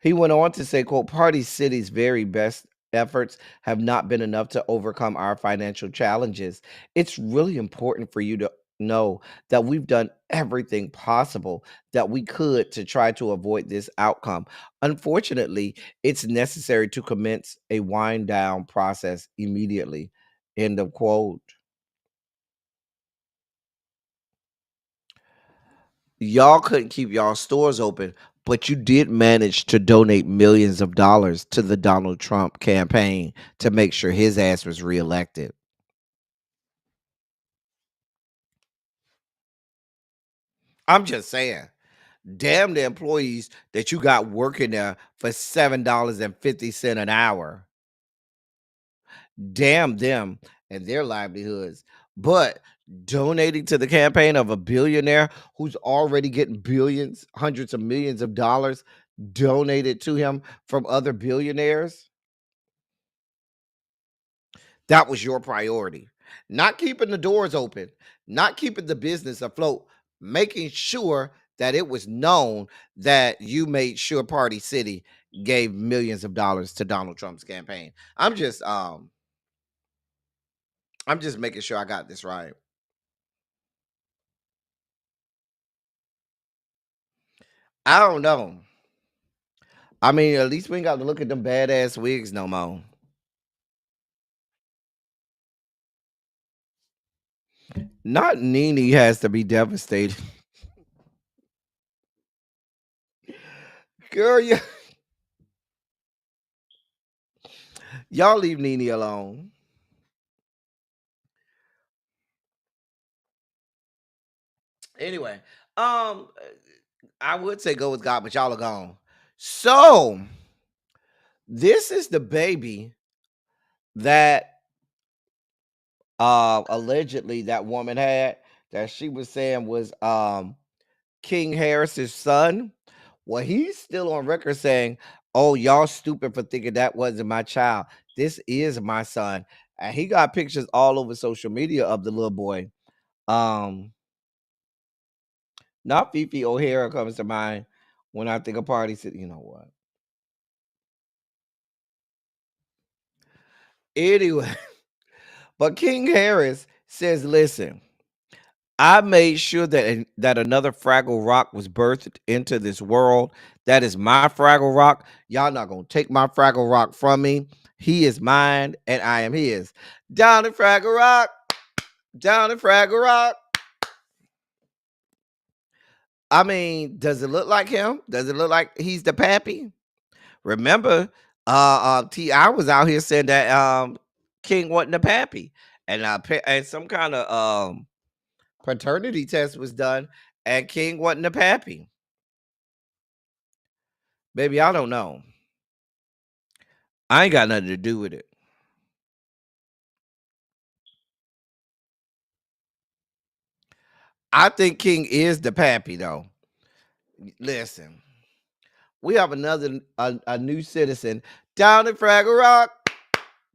S1: He went on to say, quote, "Party City's very best efforts have not been enough to overcome our financial challenges. It's really important for you to know that we've done everything possible that we could to try to avoid this outcome. Unfortunately, it's necessary to commence a wind down process immediately." End of quote. Y'all couldn't keep y'all stores open, but you did manage to donate millions of dollars to the Donald Trump campaign to make sure his ass was reelected. I'm just saying, damn the employees that you got working there for $7.50 an hour. Damn them and their livelihoods. But donating to the campaign of a billionaire who's already getting billions, hundreds of millions of dollars donated to him from other billionaires, that was your priority. Not keeping the doors open, not keeping the business afloat, making sure that it was known that you made sure Party City gave millions of dollars to Donald Trump's campaign. I'm just making sure I got this right. I don't know. I mean, at least we ain't got to look at them badass wigs no more. Not Nene has to be devastated. Girl, y'all leave Nene alone. Anyway, um, I would say go with God, but y'all are gone. So this is the baby that allegedly that woman had, that she was saying was King Harris's son. Well, he's still on record saying, "Oh, y'all stupid for thinking that wasn't my child. This is my son." And he got pictures all over social media of the little boy. Um, Not Fifi O'Hara comes to mind when I think of Party City. You know what? Anyway, but King Harris says, "Listen, I made sure that another Fraggle Rock was birthed into this world. That is my Fraggle Rock. Y'all not gonna take my Fraggle Rock from me. He is mine, and I am his. Down in Fraggle Rock, down in Fraggle Rock." I mean, does it look like him? Does it look like he's the pappy? Remember, T.I. was out here saying that King wasn't the pappy, and and some kind of paternity test was done, and King wasn't the pappy. Baby, I don't know. I ain't got nothing to do with it. I think King is the pappy, though. Listen, we have a new citizen down in Fraggle Rock,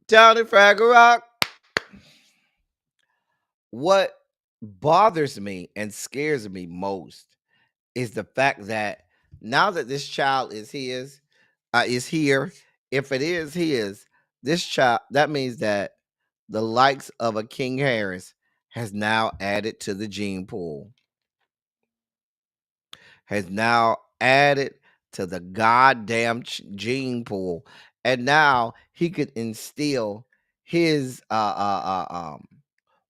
S1: down in Fraggle Rock. What bothers me and scares me most is the fact that now that this child is here, if it is his, this child, that means that the likes of a King Harris has now added to the gene pool, has now added to the goddamn gene pool, and now he could instill his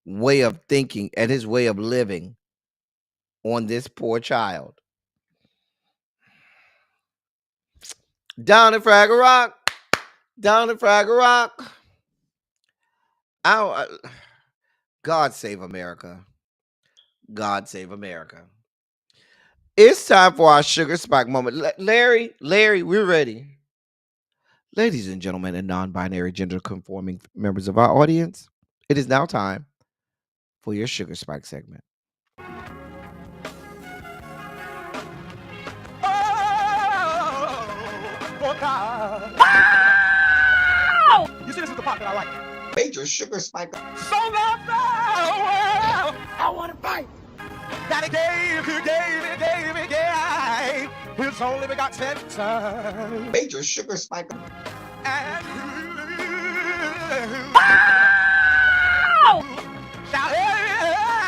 S1: way of thinking and his way of living on this poor child. Down in Fraggle Rock, down in Fraggle Rock. God save America. God save America. It's time for our sugar spike moment. Larry, we're ready. Ladies and gentlemen, and non-binary gender conforming members of our audience, it is now time for your sugar spike segment.
S12: Oh God. You see, this is the part that I like.
S5: Major sugar spike.
S12: So loved the world, I want to fight. That he gave his only begotten son.
S5: Major sugar spike.
S12: And shall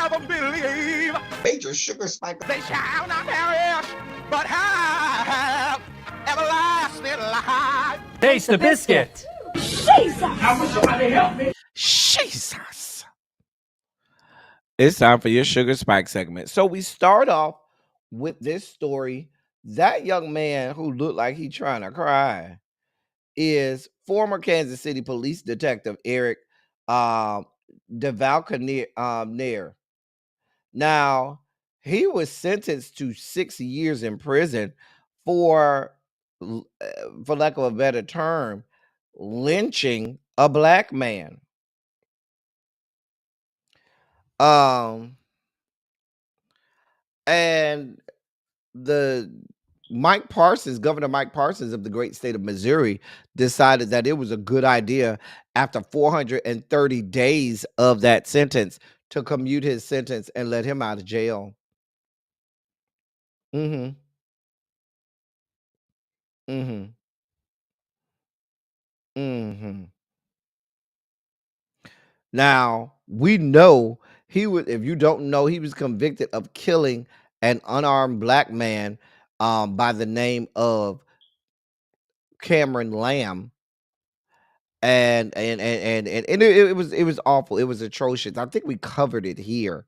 S12: ever believe.
S5: Major sugar spike.
S12: They shall not perish, but have everlasting life.
S13: Taste the biscuit.
S12: Jesus! I wish somebody help me.
S1: Jesus. It's time for your sugar spike segment. So we start off with this story. That young man who looked like he trying to cry is former Kansas City police detective Eric DeValcanair. Now, he was sentenced to 6 years in prison for lack of a better term, lynching a black man. And the Governor Mike Parsons of the great state of Missouri decided that it was a good idea after 430 days of that sentence to commute his sentence and let him out of jail. Mm-hmm. Mm-hmm. Mm-hmm. Now, we know if you don't know, he was convicted of killing an unarmed black man by the name of Cameron Lamb. And it was awful. It was atrocious. I think we covered it here.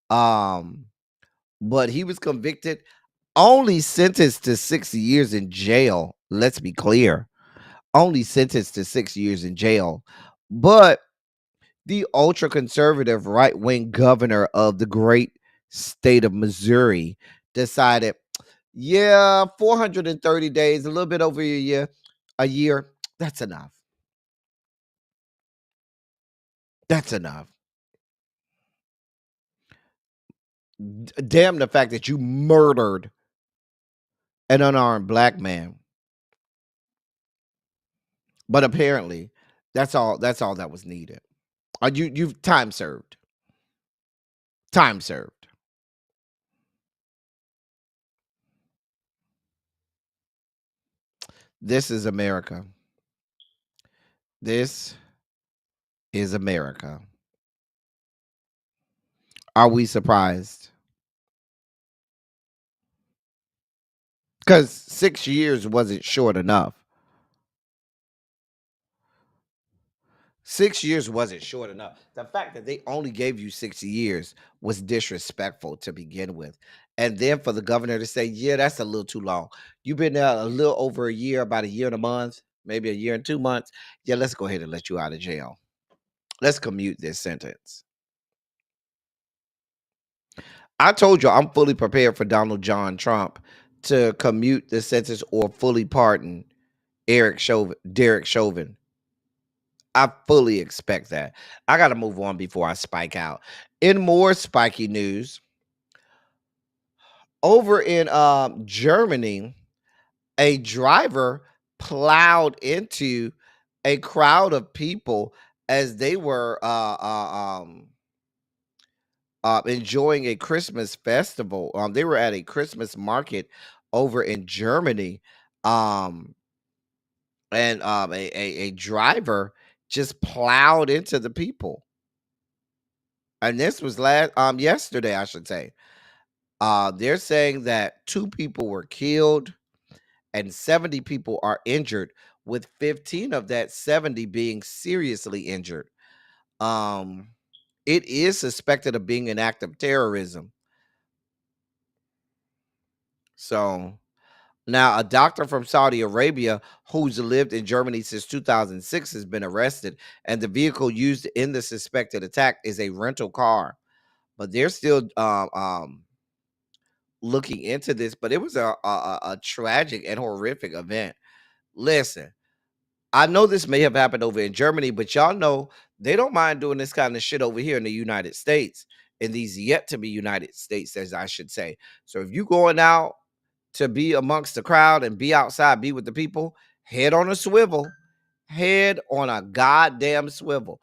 S1: But he was convicted, only sentenced to 6 years in jail. Let's be clear. Only sentenced to 6 years in jail. But the ultra conservative right wing governor of the great state of Missouri decided, yeah, 430 days, a little bit over a year, that's enough. That's enough. Damn the fact that you murdered an unarmed black man. But apparently, that's all that was needed. You've time served. Time served. This is America. This is America. Are we surprised? Because 6 years wasn't short enough. 6 years wasn't short enough. The fact that they only gave you 60 years was disrespectful to begin with. And then for the governor to say, yeah, that's a little too long. You've been there a little over a year, about a year and a month, maybe a year and 2 months. Yeah, let's go ahead and let you out of jail. Let's commute this sentence. I told you I'm fully prepared for Donald John Trump to commute the sentence or fully pardon Derek Chauvin. I fully expect that. I got to move on before I spike out. In more spiky news, over in Germany, a driver plowed into a crowd of people as they were enjoying a Christmas festival. They were at a Christmas market over in Germany, um, and a driver just plowed into the people. And this was yesterday, I should say. They're saying that 2 people were killed and 70 people are injured, with 15 of that 70 being seriously injured. Um, it is suspected of being an act of terrorism. So now a doctor from Saudi Arabia who's lived in Germany since 2006 has been arrested, and the vehicle used in the suspected attack is a rental car. But they're still looking into this, but it was a tragic and horrific event. Listen, I know this may have happened over in Germany, but y'all know they don't mind doing this kind of shit over here in the United States, in these yet to be United States, as I should say. So if you going out to be amongst the crowd and be outside, be with the people, head on a swivel, head on a goddamn swivel.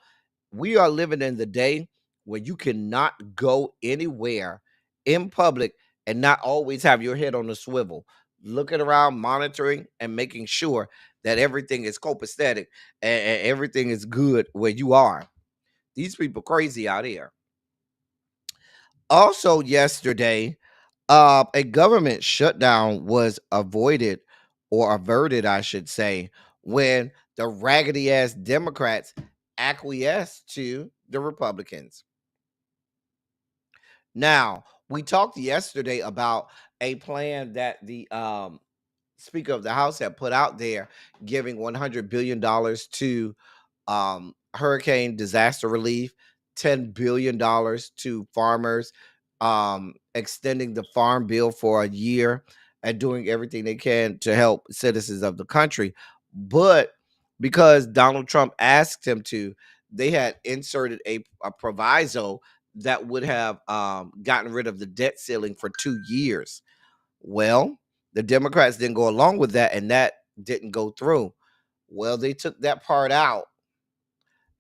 S1: We are living in the day where you cannot go anywhere in public and not always have your head on a swivel, looking around, monitoring, and making sure that everything is copacetic and everything is good where you are. These people crazy out here. Also, yesterday, a government shutdown was avoided or averted, I should say, when the raggedy ass Democrats acquiesced to the Republicans. Now, we talked yesterday about a plan that the Speaker of the House had put out there, giving $100 billion to hurricane disaster relief, $10 billion to farmers, extending the farm bill for a year, and doing everything they can to help citizens of the country. But because Donald Trump asked him to, they had inserted a proviso that would have gotten rid of the debt ceiling for 2 years. Well, the Democrats didn't go along with that, and that didn't go through. Well, they took that part out,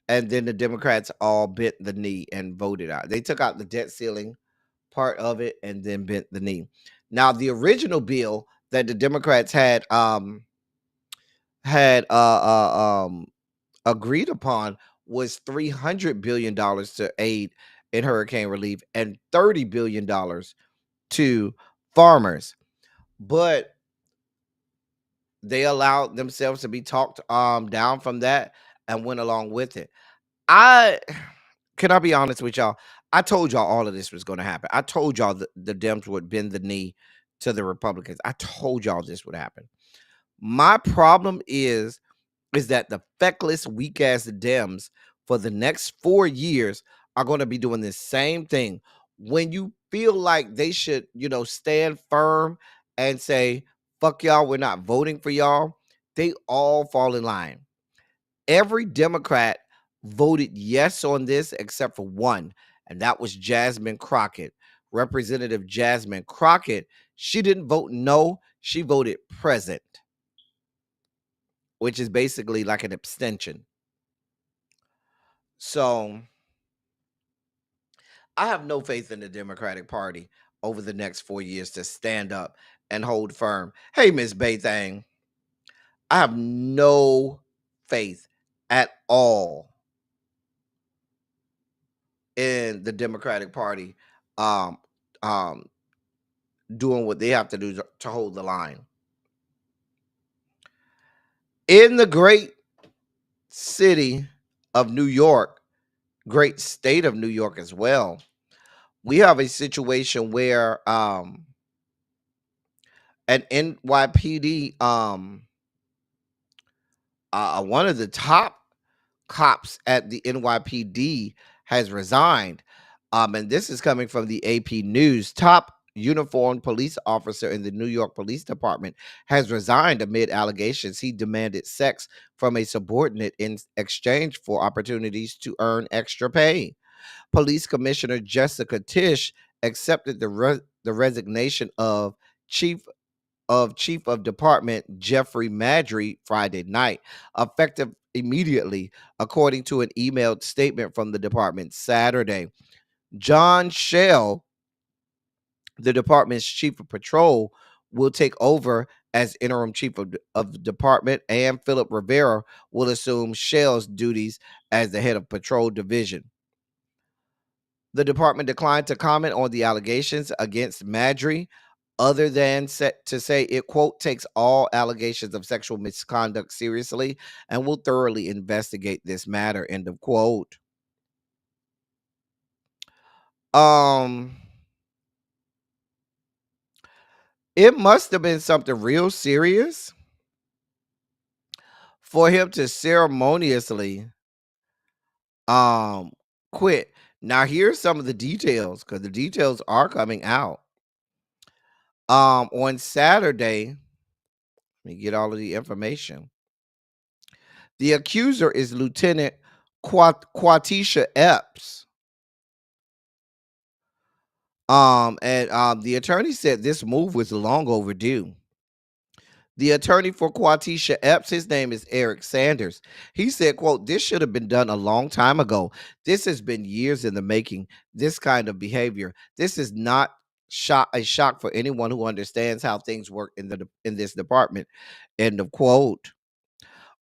S1: and then the Democrats all bent the knee and voted out. They took out the debt ceiling part of it and then bent the knee. Now, the original bill that the Democrats had agreed upon was $300 billion to aid in hurricane relief and $30 billion to farmers. But they allowed themselves to be talked down from that and went along with it. I Can I be honest with y'all? I told y'all all of this was going to happen. I told y'all the Dems would bend the knee to the Republicans. I told y'all this would happen. My problem is that the feckless, weak ass Dems for the next 4 years are going to be doing the same thing. When you feel like they should, stand firm and say, fuck y'all, we're not voting for y'all, they all fall in line. Every Democrat voted yes on this except for one, and that was Jasmine Crockett. Representative Jasmine Crockett, she didn't vote no, she voted present, which is basically like an abstention. So I have no faith in the Democratic Party over the next 4 years to stand up and hold firm. Hey, Miss Baythang, I have no faith at all in the Democratic Party um, um, doing what they have to do to hold the line. In the great city of New York, great state of New York as well, we have a situation where an NYPD, one of the top cops at the NYPD has resigned. And this is coming from the AP News. Top uniformed police officer in the New York Police Department has resigned amid allegations he demanded sex from a subordinate in exchange for opportunities to earn extra pay. Police Commissioner Jessica Tisch accepted the resignation of Chief of Department Jeffrey Madry Friday night, effective immediately, according to an emailed statement from the department Saturday. John Shell, the department's chief of patrol, will take over as interim chief of the department, and Philip Rivera will assume Shell's duties as the head of patrol division. The department declined to comment on the allegations against Madry, other than to say it, quote, takes all allegations of sexual misconduct seriously and will thoroughly investigate this matter, end of quote. It must have been something real serious for him to ceremoniously quit. Now here's some of the details, because the details are coming out. On Saturday, let me get all of the information. The accuser is Lieutenant Quatisha Epps. And the attorney said this move was long overdue. The attorney for Quatisha Epps, his name is Eric Sanders. He said, quote, this should have been done a long time ago. This has been years in the making, this kind of behavior. This is not a shock for anyone who understands how things work in this department, end of quote.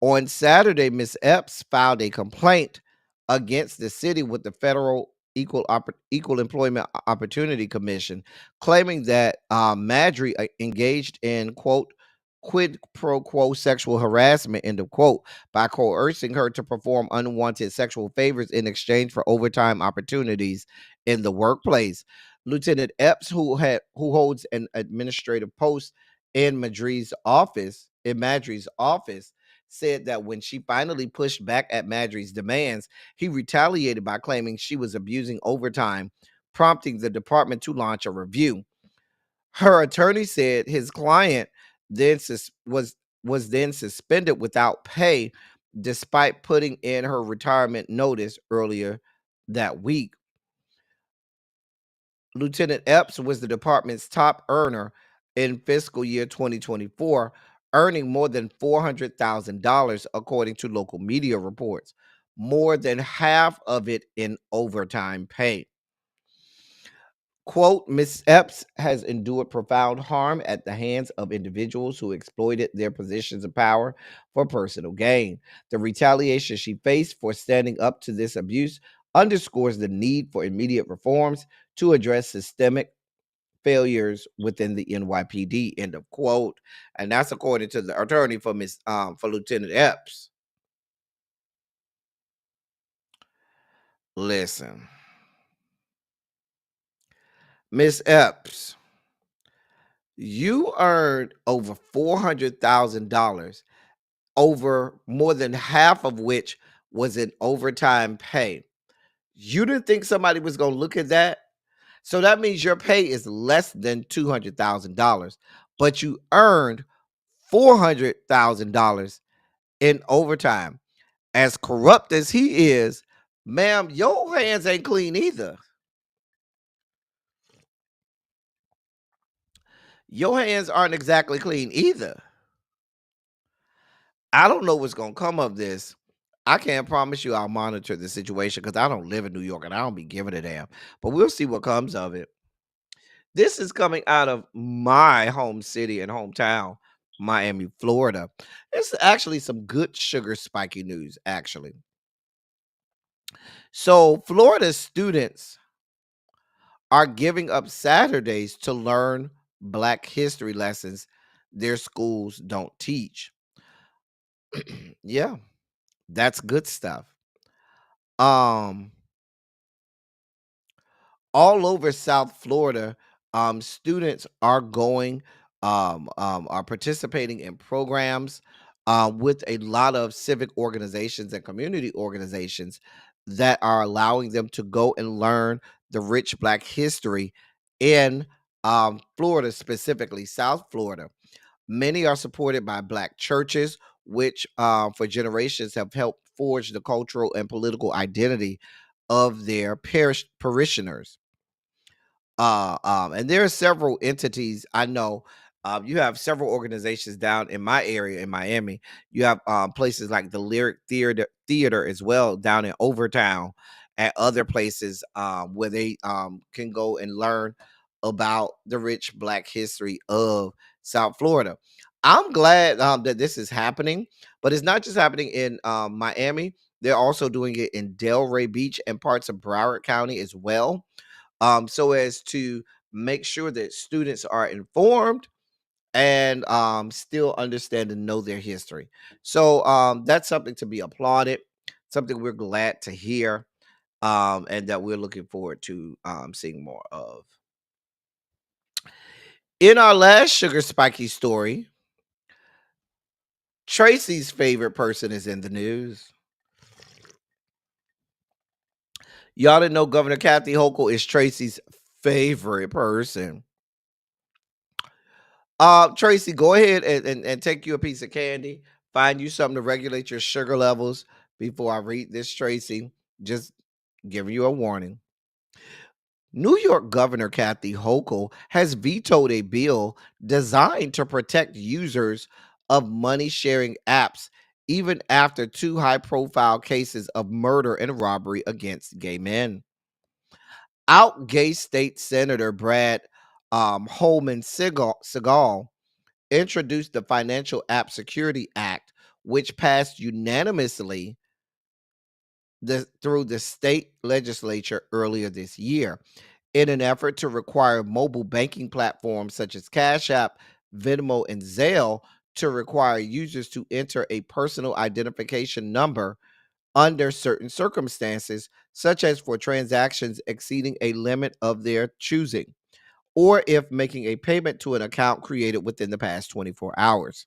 S1: On Saturday, Ms. Epps filed a complaint against the city with the Federal Equal Employment Opportunity Commission, claiming that Madry engaged in, quote, quid pro quo sexual harassment, end of quote, by coercing her to perform unwanted sexual favors in exchange for overtime opportunities in the workplace. Lieutenant Epps, who holds an administrative post in Madry's office, said that when she finally pushed back at Madry's demands, he retaliated by claiming she was abusing overtime, prompting the department to launch a review. Her attorney said his client then was then suspended without pay, despite putting in her retirement notice earlier that week. Lieutenant Epps was the department's top earner in fiscal year 2024, earning more than $400,000, according to local media reports, more than half of it in overtime pay. Quote, Ms. Epps has endured profound harm at the hands of individuals who exploited their positions of power for personal gain. The retaliation she faced for standing up to this abuse underscores the need for immediate reforms to address systemic failures within the NYPD, end of quote. And that's according to the attorney for Lieutenant Epps. Listen, Miss Epps, you earned over $400,000, over more than half of which was in overtime pay. You didn't think somebody was going to look at that So that means your pay is less than $200,000, but you earned $400,000 in overtime. As corrupt as he is, ma'am, your hands ain't clean either. Your hands aren't exactly clean either. I don't know what's going to come of this. I can't promise you I'll monitor the situation because I don't live in New York and I don't be giving a damn. But we'll see what comes of it. This is coming out of my home city and hometown, Miami, Florida. It's actually some good sugar spiky news, actually. So, Florida students are giving up Saturdays to learn Black history lessons their schools don't teach. Yeah, that's good stuff. Um, all over South Florida, students are going, are participating in programs with a lot of civic organizations and community organizations that are allowing them to go and learn the rich Black history in Florida, specifically South Florida. Many are supported by Black churches, which for generations have helped forge the cultural and political identity of their parishioners. And there are several entities I know. You have several organizations down in my area in Miami. You have places like the Lyric Theater as well down in Overtown, and other places where they can go and learn about the rich Black history of South Florida. I'm glad that this is happening, but it's not just happening in Miami. They're also doing it in Delray Beach and parts of Broward County as well, so as to make sure that students are informed and still understand and know their history. So that's something to be applauded, something we're glad to hear, and that we're looking forward to seeing more of. In our last Sugar Spiky story, Tracy's favorite person is in the news. Y'all didn't know Governor Kathy Hochul is Tracy's favorite person. Tracy, go ahead and take you a piece of candy. Find you something to regulate your sugar levels before I read this, Tracy. Just giving you a warning. New York Governor Kathy Hochul has vetoed a bill designed to protect users of money sharing apps, even after two high profile cases of murder and robbery against gay men. Out gay state Senator Brad Holman Segal introduced the Financial App Security Act, which passed unanimously through the state legislature earlier this year in an effort to require mobile banking platforms such as CashApp, Venmo, and Zelle to require users to enter a personal identification number under certain circumstances, such as for transactions exceeding a limit of their choosing, or if making a payment to an account created within the past 24 hours.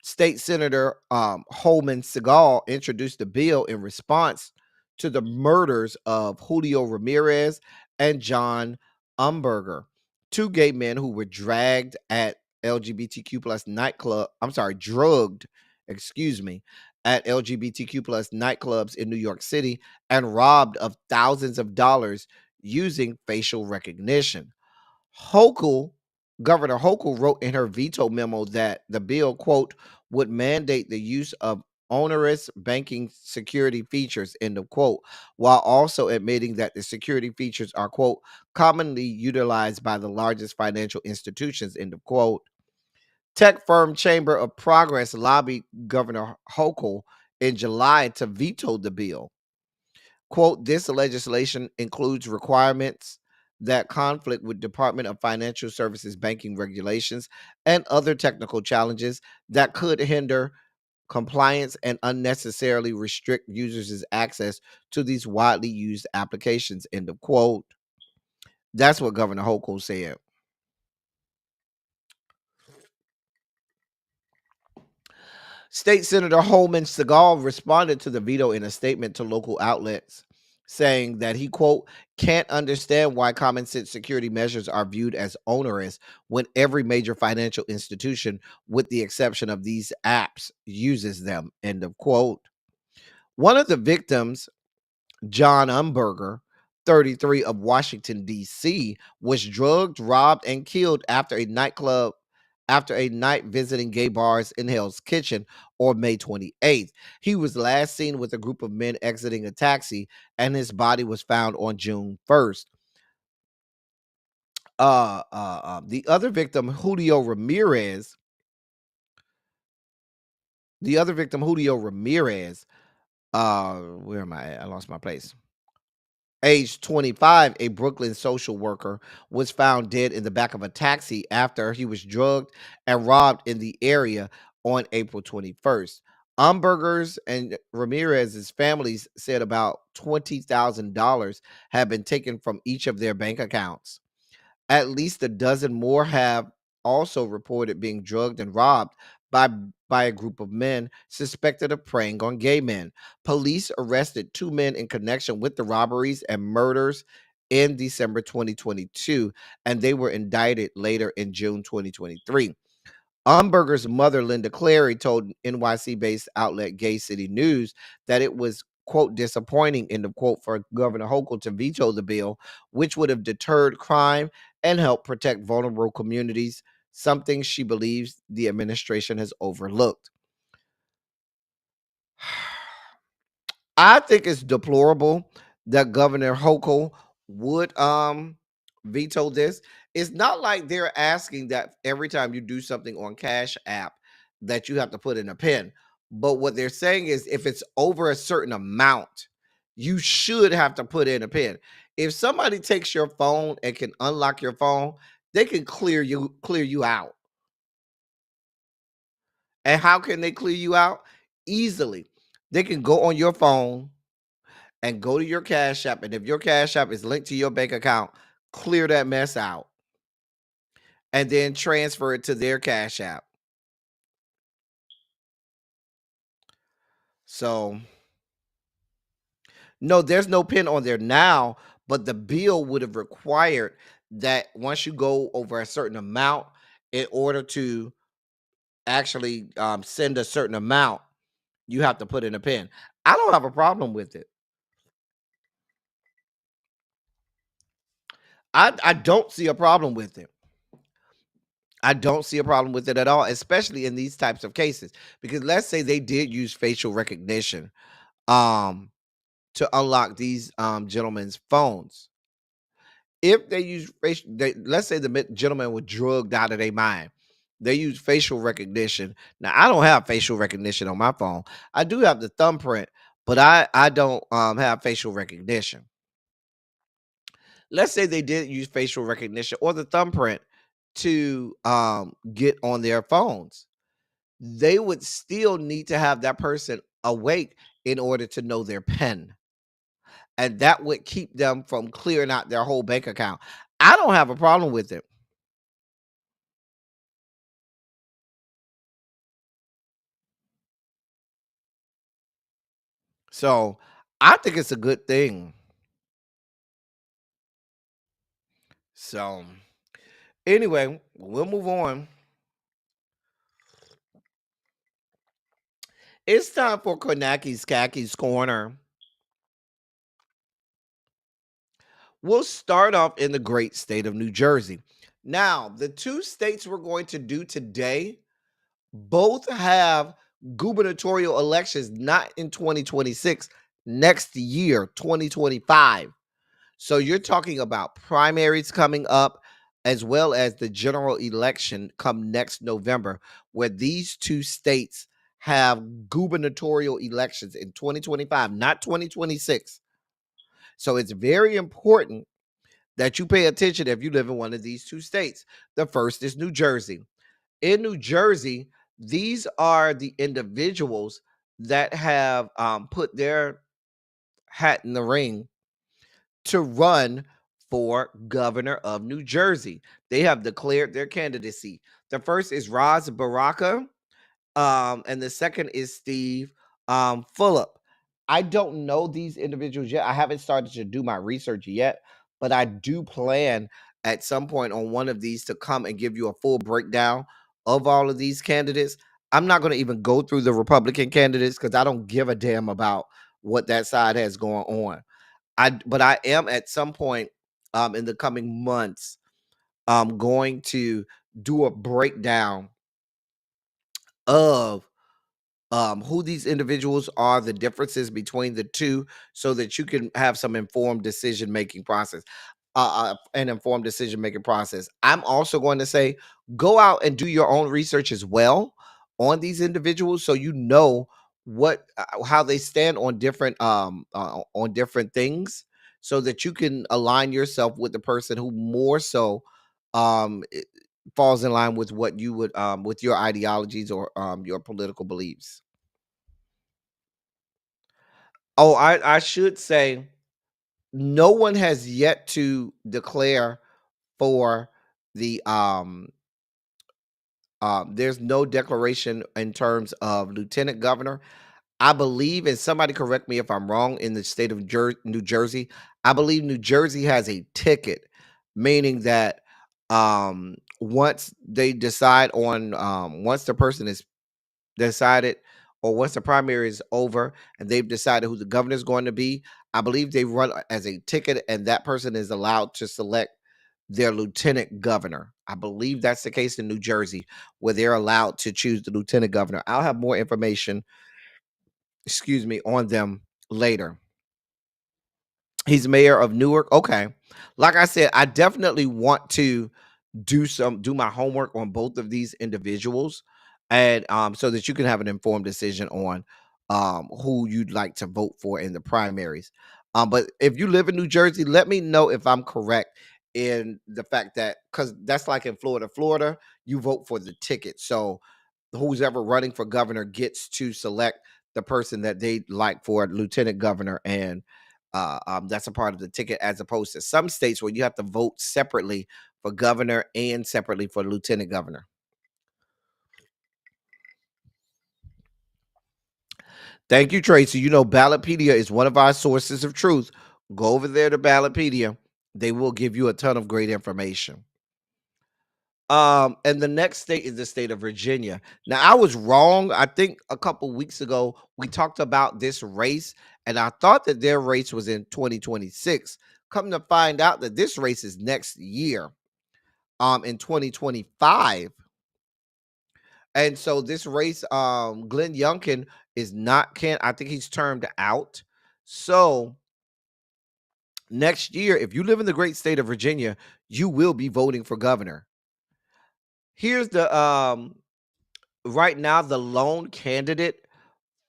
S1: State Senator Holman Segal introduced the bill in response to the murders of Julio Ramirez and John Umberger, two gay men who were dragged at LGBTQ plus nightclub. I'm sorry, drugged, excuse me, at LGBTQ plus nightclubs in New York City and robbed of thousands of dollars using facial recognition. Hochul, Governor Hochul wrote in her veto memo that the bill, quote, would mandate the use of onerous banking security features, end of quote, while also admitting that the security features are, quote, commonly utilized by the largest financial institutions, end of quote. Tech firm Chamber of Progress lobbied Governor Hochul in July to veto the bill. Quote, this legislation includes requirements that conflict with Department of Financial Services banking regulations and other technical challenges that could hinder compliance and unnecessarily restrict users' access to these widely used applications, end of quote. That's what Governor Hochul said. State Senator Holman Segal responded to the veto in a statement to local outlets, saying that he, quote, can't understand why common sense security measures are viewed as onerous when every major financial institution, with the exception of these apps, uses them, end of quote. One of the victims, John Umberger, 33, of Washington, D.C., was drugged, robbed, and killed after a night visiting gay bars in Hell's Kitchen on May 28th. He was last seen with a group of men exiting a taxi, and his body was found on June 1st. The other victim, Julio Ramirez, where am I at? I lost my place. Age 25, a Brooklyn social worker, was found dead in the back of a taxi after he was drugged and robbed in the area on April 21st. Umberger's and Ramirez's families said about $20,000 had been taken from each of their bank accounts. At least a dozen more have also reported being drugged and robbed by a group of men suspected of preying on gay men. Police arrested 2 men in connection with the robberies and murders in December 2022, and they were indicted later in June 2023. Umberger's mother, Linda Clary, told NYC-based outlet Gay City News that it was, quote, disappointing, end of quote, for Governor Hochul to veto the bill, which would have deterred crime and helped protect vulnerable communities, something she believes the administration has overlooked. I think it's deplorable that Governor Hochul would veto this. It's not like they're asking that every time you do something on Cash App that you have to put in a pin. But what they're saying is if it's over a certain amount, you should have to put in a pin. If somebody takes your phone and can unlock your phone, they can clear you out. And how can they clear you out? Easily. They can go on your phone and go to your Cash App. And if your Cash App is linked to your bank account, clear that mess out and then transfer it to their Cash App. So, no, there's no pin on there now, but the bill would have required that once you go over a certain amount, in order to actually send a certain amount, you have to put in a pin. I don't have a problem with it. I don't see a problem with it. I don't see a problem with it at all, especially in these types of cases. Because let's say they did use facial recognition to unlock these gentlemen's phones. If they use let's say the gentleman was drugged out of their mind. They use facial recognition. Now, I don't have facial recognition on my phone. I do have the thumbprint, but I don't have facial recognition. Let's say they did use facial recognition or the thumbprint to get on their phones. They would still need to have that person awake in order to know their PIN. And that would keep them from clearing out their whole bank account. I don't have a problem with it. So I think it's a good thing. So anyway, we'll move on. It's time for Kornaki's Khakis Corner. We'll start off in the great state of New Jersey. Now, the two states we're going to do today both have gubernatorial elections, not in 2026, next year, 2025. So you're talking about primaries coming up as well as the general election come next November, where these two states have gubernatorial elections in 2025, not 2026. So it's very important that you pay attention if you live in one of these two states. The first is New Jersey. In New Jersey, these are the individuals that have put their hat in the ring to run for governor of New Jersey. They have declared their candidacy. The first is Raz Baraka, and the second is Steve Fulop. I don't know these individuals yet. I haven't started to do my research yet, but I do plan at some point on one of these to come and give you a full breakdown of all of these candidates. I'm not going to even go through the Republican candidates because I don't give a damn about what that side has going on. But I am at some point in the coming months going to do a breakdown of who these individuals are, the differences between the two, so that you can have some informed decision making process. An informed decision making process. I'm also going to say go out and do your own research as well on these individuals, so you know what how they stand on different things, so that you can align yourself with the person who more so falls in line with what you would with your ideologies or your political beliefs. Oh, I should say no one has yet to declare for the there's no declaration in terms of lieutenant governor. I believe, and somebody correct me if I'm wrong, in the state of New Jersey, I believe New Jersey has a ticket, meaning that once they decide on once the person is decided, or once the primary is over and they've decided who the governor is going to be, I believe they run as a ticket, and that person is allowed to select their lieutenant governor. I believe that's the case in New Jersey, where they're allowed to choose the lieutenant governor. I'll have more information, excuse me, on them later. He's mayor of Newark. Okay. Like I said, I definitely want to do my homework on both of these individuals, and so that you can have an informed decision on who you'd like to vote for in the primaries. But if you live in New Jersey, let me know if I'm correct in the fact that, because that's like in Florida, you vote for the ticket. So who's ever running for governor gets to select the person that they like for lieutenant governor, and that's a part of the ticket, as opposed to some states where you have to vote separately for governor and separately for lieutenant governor. Thank you, Tracy. You know, Ballotpedia is one of our sources of truth. Go over there to Ballotpedia. They will give you a ton of great information. And the next state is the state of Virginia. Now, I was wrong. I think a couple weeks ago we talked about this race, and I thought that their race was in 2026. Come to find out that this race is next year, in 2025. And so this race, Glenn Youngkin is not can I think he's termed out. So next year, if you live in the great state of Virginia, you will be voting for governor. Here's the right now the lone candidate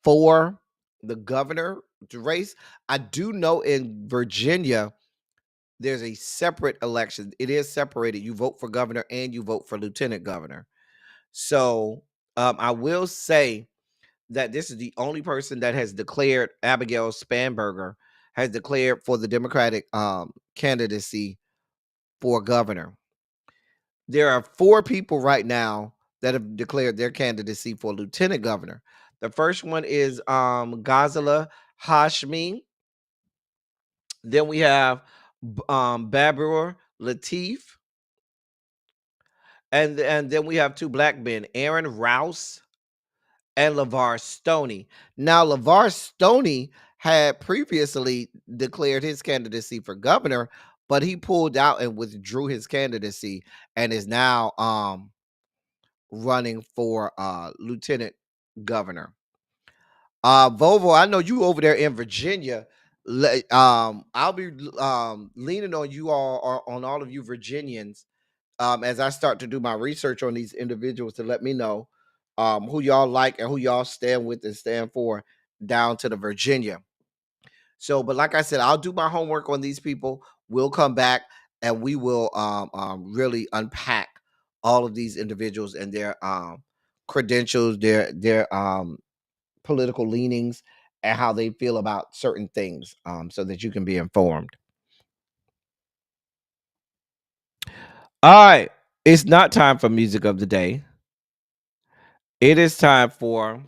S1: for the governor race. I do know in Virginia there's a separate election. It is separated. You vote for governor and you vote for lieutenant governor. So I will say that this is the only person that has declared, Abigail Spanberger has declared for the Democratic candidacy for governor. There are 4 people right now that have declared their candidacy for lieutenant governor. The first one is Ghazala Hashmi. Then we have Babur Latif. And then we have 2 black men, Aaron Rouse and LeVar Stoney. Now, LeVar Stoney had previously declared his candidacy for governor, but he pulled out and withdrew his candidacy and is now running for lieutenant governor. Vovo, I know you over there in Virginia. I'll be leaning on you all, or on all of you Virginians, as I start to do my research on these individuals, to let me know who y'all like and who y'all stand with and stand for down to the Virginia. So, but like I said, I'll do my homework on these people. We'll come back and we will really unpack all of these individuals and their credentials, their political leanings, and how they feel about certain things, so that you can be informed. All right. It's not time for music of the day. It is time for,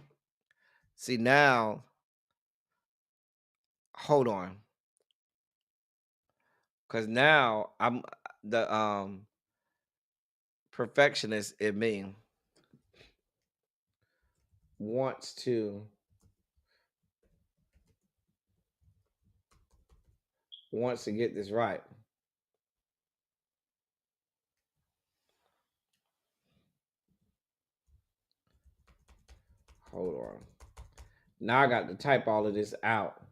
S1: see now, Hold on. Cause now I'm the perfectionist in me wants to get this right. Hold on. Now I got to type all of this out.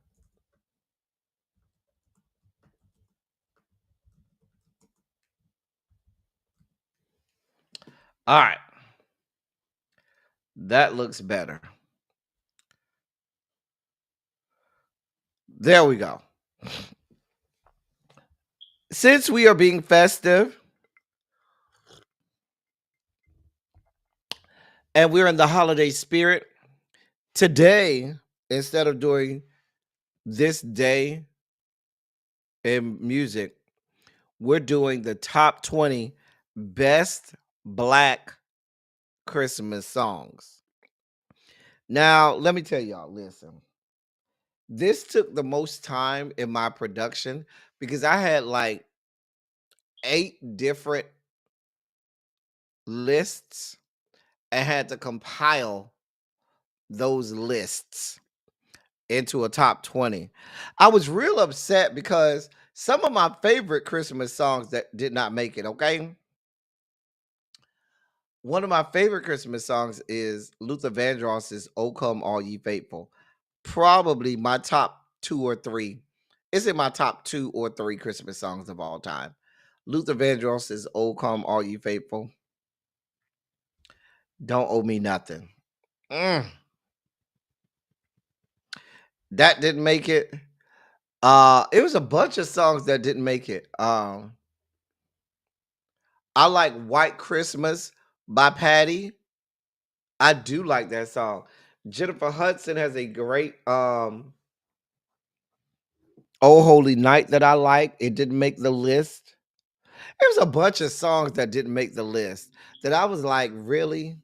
S1: All right. That looks better. There we go. Since we are being festive and we're in the holiday spirit, today, instead of doing this day in music, we're doing the top 20 best Black Christmas songs. Now, let me tell y'all, listen. This took the most time in my production because I had like 8 different lists and had to compile those lists into a top 20. I was real upset because some of my favorite Christmas songs that did not make it, okay? One of my favorite Christmas songs is Luther Vandross's "O Come All Ye Faithful." Probably my top 2 or 3. It's in my top 2 or 3 Christmas songs of all time. Luther Vandross's "O Come All Ye Faithful." Don't owe me nothing. That didn't make it. It was a bunch of songs that didn't make it. I like "White Christmas" by Patty. I do like that song. Jennifer Hudson has a great "Oh Holy Night" that I like. It didn't make the list. There was a bunch of songs that didn't make the list that I was like, really?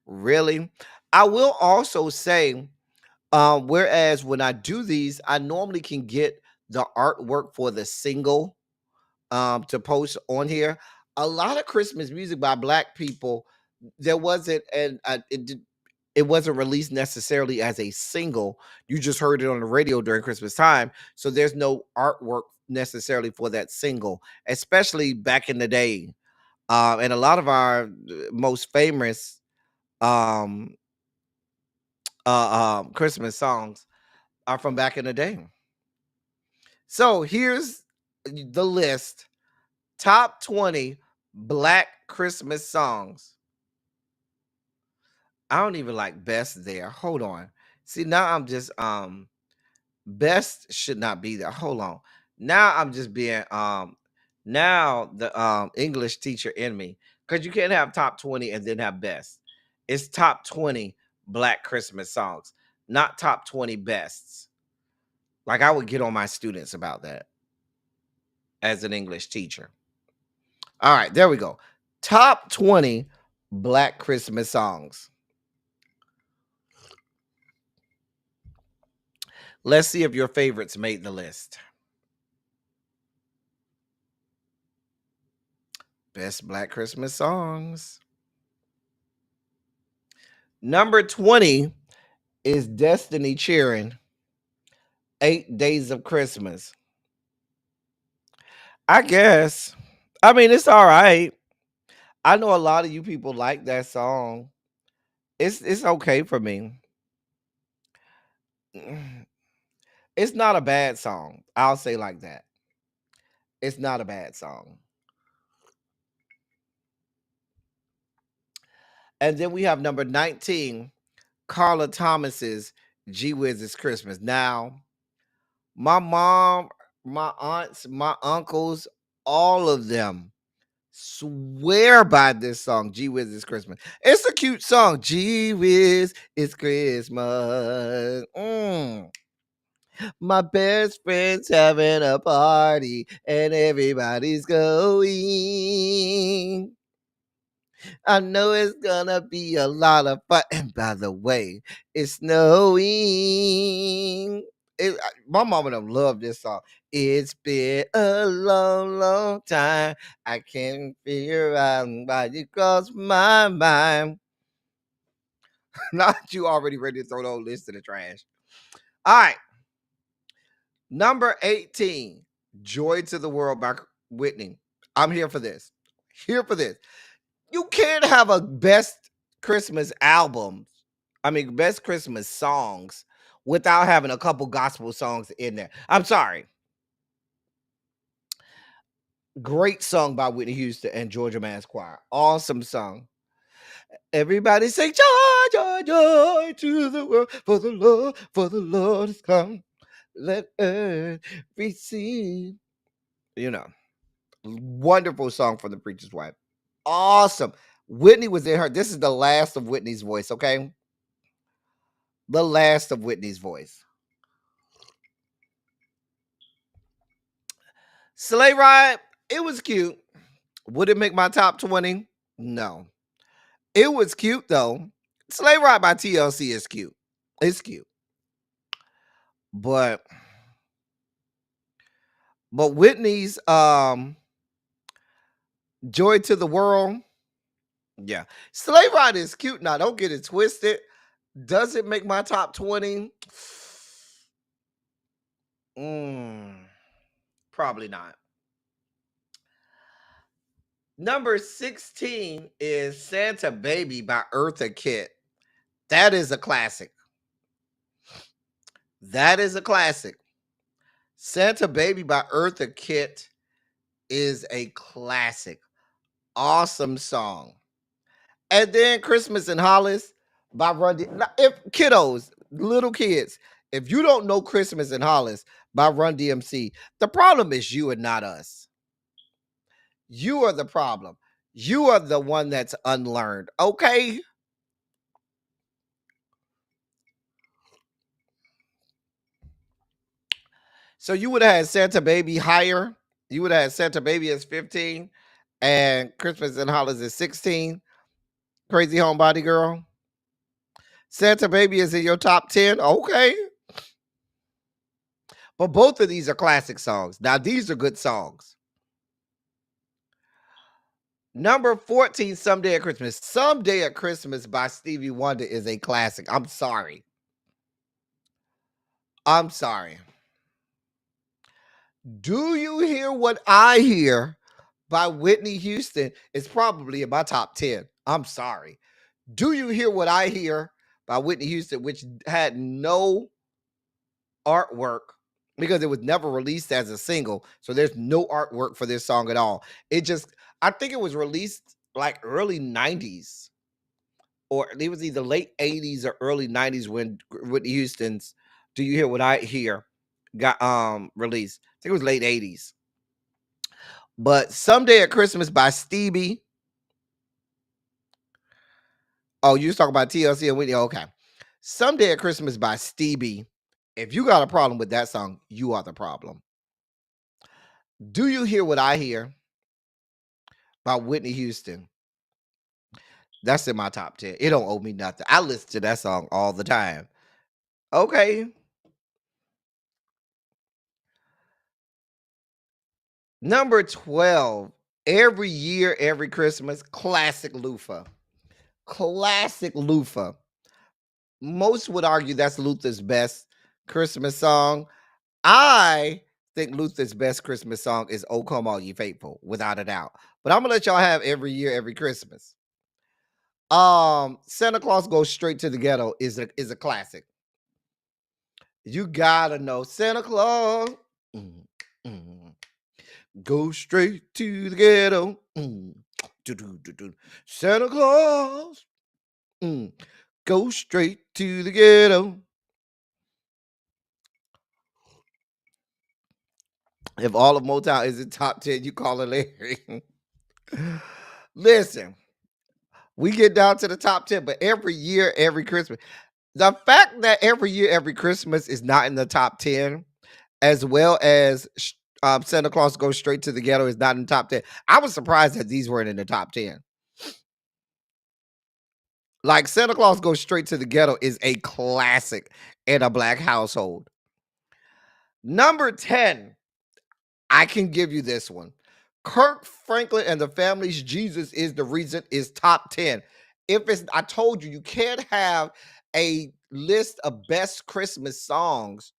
S1: Really? I will also say, whereas when I do these, I normally can get the artwork for the single to post on here. A lot of Christmas music by Black people, there wasn't, and it wasn't released necessarily as a single. You just heard it on the radio during Christmas time, so there's no artwork necessarily for that single, especially back in the day. And a lot of our most famous um, Christmas songs are from back in the day. So here's the list: top 20 Black Christmas songs. I don't even like best there. Hold on. See, now I'm just best should not be there. Hold on. Now I'm just being now the English teacher in me, because you can't have top 20 and then have best. It's top 20 Black Christmas songs, not top 20 bests. Like, I would get on my students about that as an English teacher. All right, there we go. Top 20 Black Christmas songs. Let's see if your favorites made the list. Best Black Christmas songs. Number 20 is Destiny Cheering, 8 Days of Christmas. I guess. I mean, it's all right. I know a lot of you people like that song. It's okay for me. It's not a bad song. I'll say like that. It's not a bad song. And then we have number 19, Carla Thomas's "Gee Whiz It's Christmas." Now, my mom, my aunts, my uncles, all of them swear by this song, "Gee Whiz It's Christmas." It's a cute song. Gee Whiz It's Christmas. My best friend's having a party and everybody's going. I know it's gonna be a lot of fun. And by the way, it's snowing. My mama them love this song. It's been a long, long time. I can't figure out why you cross my mind. Not you already ready to throw the whole list in the trash. All right. Number 18, Joy to the World by Whitney. I'm here for this. Here for this. You can't have a best Christmas album, best Christmas songs without having a couple gospel songs in there. I'm sorry. Great song by Whitney Houston and Georgia Mass Choir. Awesome song. Everybody say joy, joy, joy to the world, for the Lord has come. Let earth receive. Wonderful song from the preacher's wife. Awesome. Whitney was in her. This is the last of Whitney's voice, okay? The last of Whitney's voice. Sleigh Ride, it was cute. Would it make my top 20? No. It was cute though. Sleigh Ride by TLC is cute. It's cute. But Whitney's Joy to the World. Yeah. Sleigh Ride is cute. Now, don't get it twisted. Does it make my top 20? Probably not. Number 16 is Santa Baby by Eartha Kitt. That is a classic. That is a classic. Santa Baby by Eartha Kitt is a classic. Awesome song. And then Christmas in Hollis by Run DMC. Now, if kiddos, little kids, if you don't know Christmas in Hollis by Run DMC, the problem is you and not us. You are the problem. You are the one that's unlearned. Okay? So you would have had Santa Baby higher. You would have had Santa Baby as 15 and Christmas in Hollis is 16. Crazy Homebody Girl. Santa Baby is in your top 10. Okay. But both of these are classic songs. Now, these are good songs. Number 14, Someday at Christmas. Someday at Christmas by Stevie Wonder is a classic. I'm sorry. I'm sorry. Do You Hear What I Hear by Whitney Houston is probably in my top 10. I'm sorry. Do You Hear What I Hear by Whitney Houston, which had no artwork because it was never released as a single. So there's no artwork for this song at all. I think it was released like early 90s or it was either late 80s or early 90s when Whitney Houston's Do You Hear What I Hear got released. I think it was late 80s. But Someday at Christmas by Stevie. Oh, you was talking about TLC and Whitney? Okay. Someday at Christmas by Stevie. If you got a problem with that song, you are the problem. Do You Hear What I Hear by Whitney Houston? That's in my top 10. It don't owe me nothing. I listen to that song all the time. Okay. Number 12, Every Year, Every Christmas, classic Lufa. Classic Lufa. Most would argue that's Luther's best Christmas song. I think Luther's best Christmas song is "Oh Come All Ye Faithful," without a doubt. But I'm gonna let y'all have Every Year, Every Christmas. Santa Claus Goes Straight to the Ghetto is a classic. You gotta know Santa Claus. Go straight to the ghetto. Santa Claus. Go straight to the ghetto. If all of Motown is in top 10, you call it Larry. Listen, we get down to the top 10, but Every Year, Every Christmas. The fact that Every Year, Every Christmas is not in the top 10, as well as Santa Claus Goes Straight to the Ghetto is not in the top 10. I was surprised that these weren't in the top 10. Like Santa Claus Goes Straight to the Ghetto is a classic in a black household. Number 10, I can give you this one. Kirk Franklin and the Family's Jesus is the Reason is top 10. If it's, I told you, you can't have a list of best Christmas songs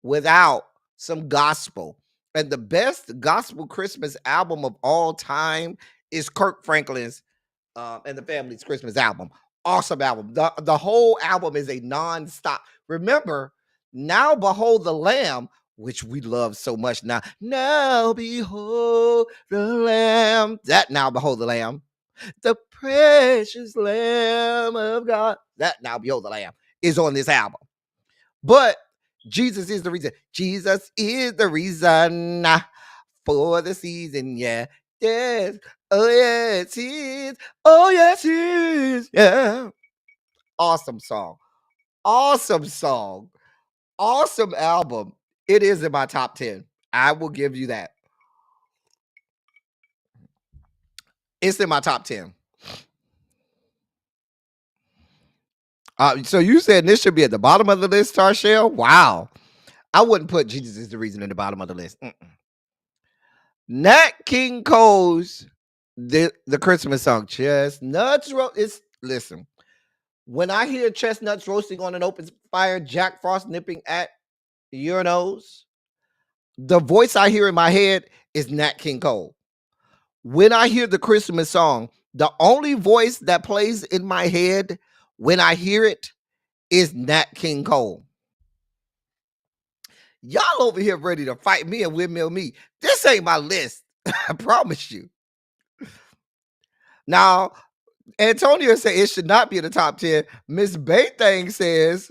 S1: without some gospel. And the best gospel Christmas album of all time is Kirk Franklin's and the Family's Christmas album. Awesome album. The whole album is a non-stop. Remember, Now Behold the Lamb, which we love so much now. Now behold the Lamb. That Now Behold the Lamb. The precious Lamb of God. That Now Behold the Lamb is on this album. But Jesus is the reason. Jesus is the reason for the season. Yeah. Yes. Oh, yes, he is. Oh, yes, he is. Yeah. Awesome song. Awesome song. Awesome album. It is in my top 10. I will give you that. It's in my top 10. So you said this should be at the bottom of the list, Tarshell? Wow. I wouldn't put Jesus is the Reason in the bottom of the list. Nat King Cole's the Christmas song, Chestnuts Roast. Listen, when I hear chestnuts roasting on an open fire, Jack Frost nipping at your nose, the voice I hear in my head is Nat King Cole. When I hear the Christmas song, the only voice that plays in my head when I hear it is Nat King Cole. Y'all over here ready to fight me and windmill me. This ain't my list. I promise you. Now, Antonio said it should not be in the top 10. Miss Baythang says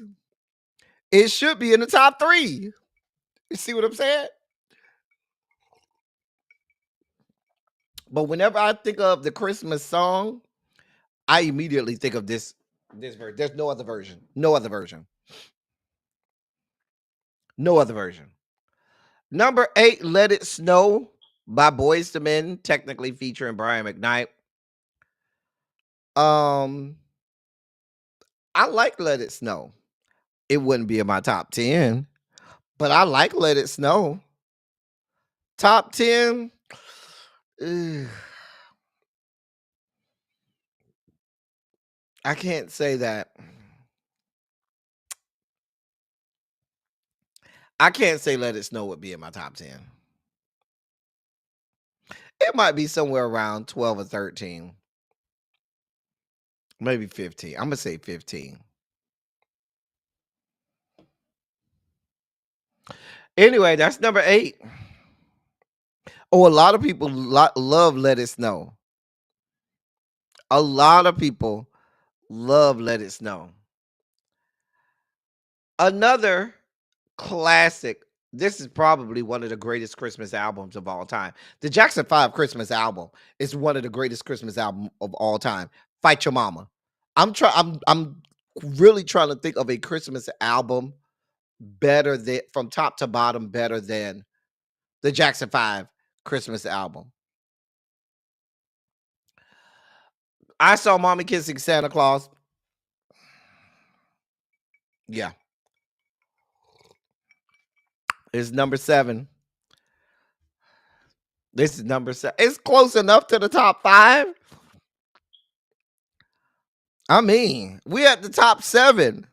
S1: it should be in the top 3. You see what I'm saying? But whenever I think of the Christmas song, I immediately think of this version. There's no other version. No other version. No other version. Number 8, Let It Snow by Boyz II Men, technically featuring Brian McKnight. I like Let It Snow. It wouldn't be in my top 10, but I like Let It Snow. Top 10. I can't say that. I can't say Let It Snow would be in my top 10. It might be somewhere around 12 or 13. Maybe 15. I'm going to say 15. Anyway, that's number 8. Oh, a lot of people love Let It Snow. A lot of people love Let It Snow. Another classic. This is probably one of the greatest Christmas albums of all time. The Jackson 5 Christmas album is one of the greatest Christmas album of all time. Fight Your Mama. I'm really trying to think of a Christmas album better than, from top to bottom, better than the Jackson 5 Christmas album. I Saw Mommy Kissing Santa Claus. Yeah. It's number 7. This is number 7. It's close enough to the top 5. I mean, we at the top 7.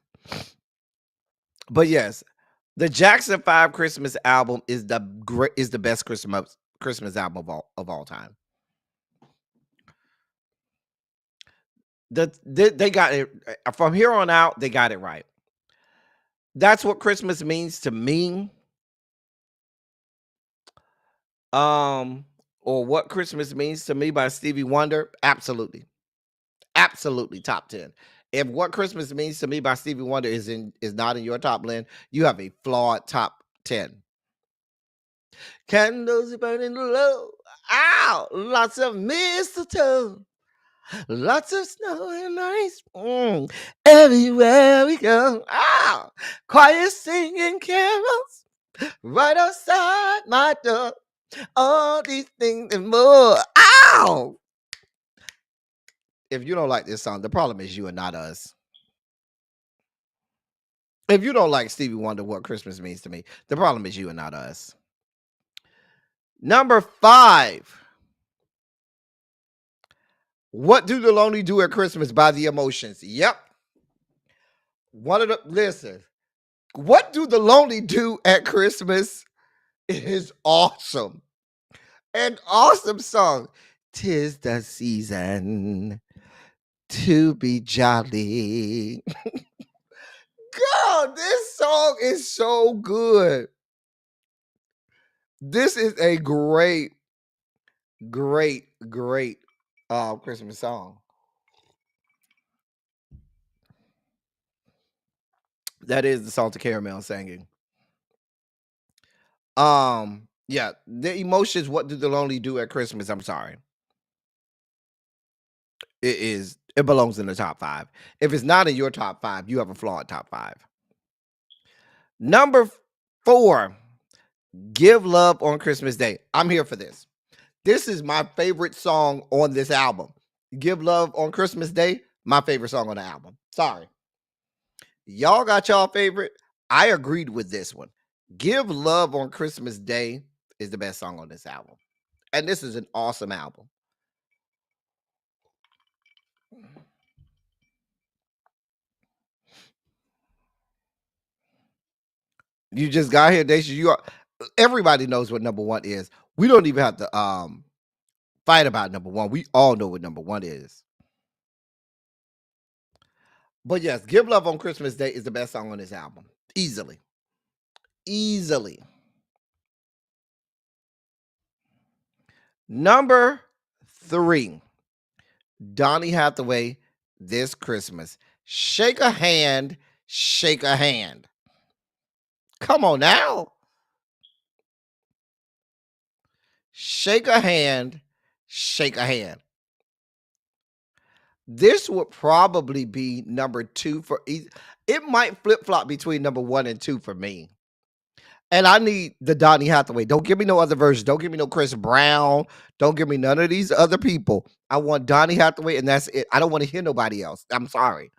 S1: But yes, the Jackson 5 Christmas album is the best Christmas album of all time. They got it from here on out. They got it right. That's what Christmas means to me. Or What Christmas Means to Me by Stevie Wonder. Absolutely top 10. If What Christmas Means to Me by Stevie Wonder is not in your top 10, you have a flawed top 10. Candles burning low. Ow! Lots of mistletoe. Lots of snow and ice. Everywhere we go. Ow! Choir singing carols right outside my door. All these things and more. Ow! if you don't like this song, the problem is you and not us. If you don't like Stevie Wonder, What Christmas Means to Me, the problem is you and not us. Number 5. What Do the Lonely Do at Christmas by The Emotions? Yep. Listen. What Do the Lonely Do at Christmas is awesome. An awesome song. 'Tis the season to be jolly. God, this song is so good. This is a great Christmas song. That is the Salted Caramel singing. Yeah, The Emotions, What Do the Lonely Do at Christmas? I'm sorry. It belongs in the top 5. If it's not in your top 5, you have a flawed top 5. Number 4, Give Love on Christmas Day. I'm here for this. This is my favorite song on this album. Give Love on Christmas Day, my favorite song on the album. Sorry. Y'all got y'all favorite. I agreed with this one. Give Love on Christmas Day is the best song on this album. And this is an awesome album. You just got here, Daisha. Everybody knows what number 1 is. We don't even have to fight about number 1. We all know what number 1 is. But yes, Give Love on Christmas Day is the best song on this album. Easily. Number 3, Donny Hathaway, This Christmas. Shake a hand, shake a hand. Come on now. Shake a hand, shake a hand. This would probably be number 2 for it might flip-flop between number 1 and 2 for me. And I need the Donny Hathaway. Don't give me no other version. Don't give me no Chris Brown. Don't give me none of these other people. I want Donny Hathaway, and that's it. I don't want to hear nobody else. I'm sorry.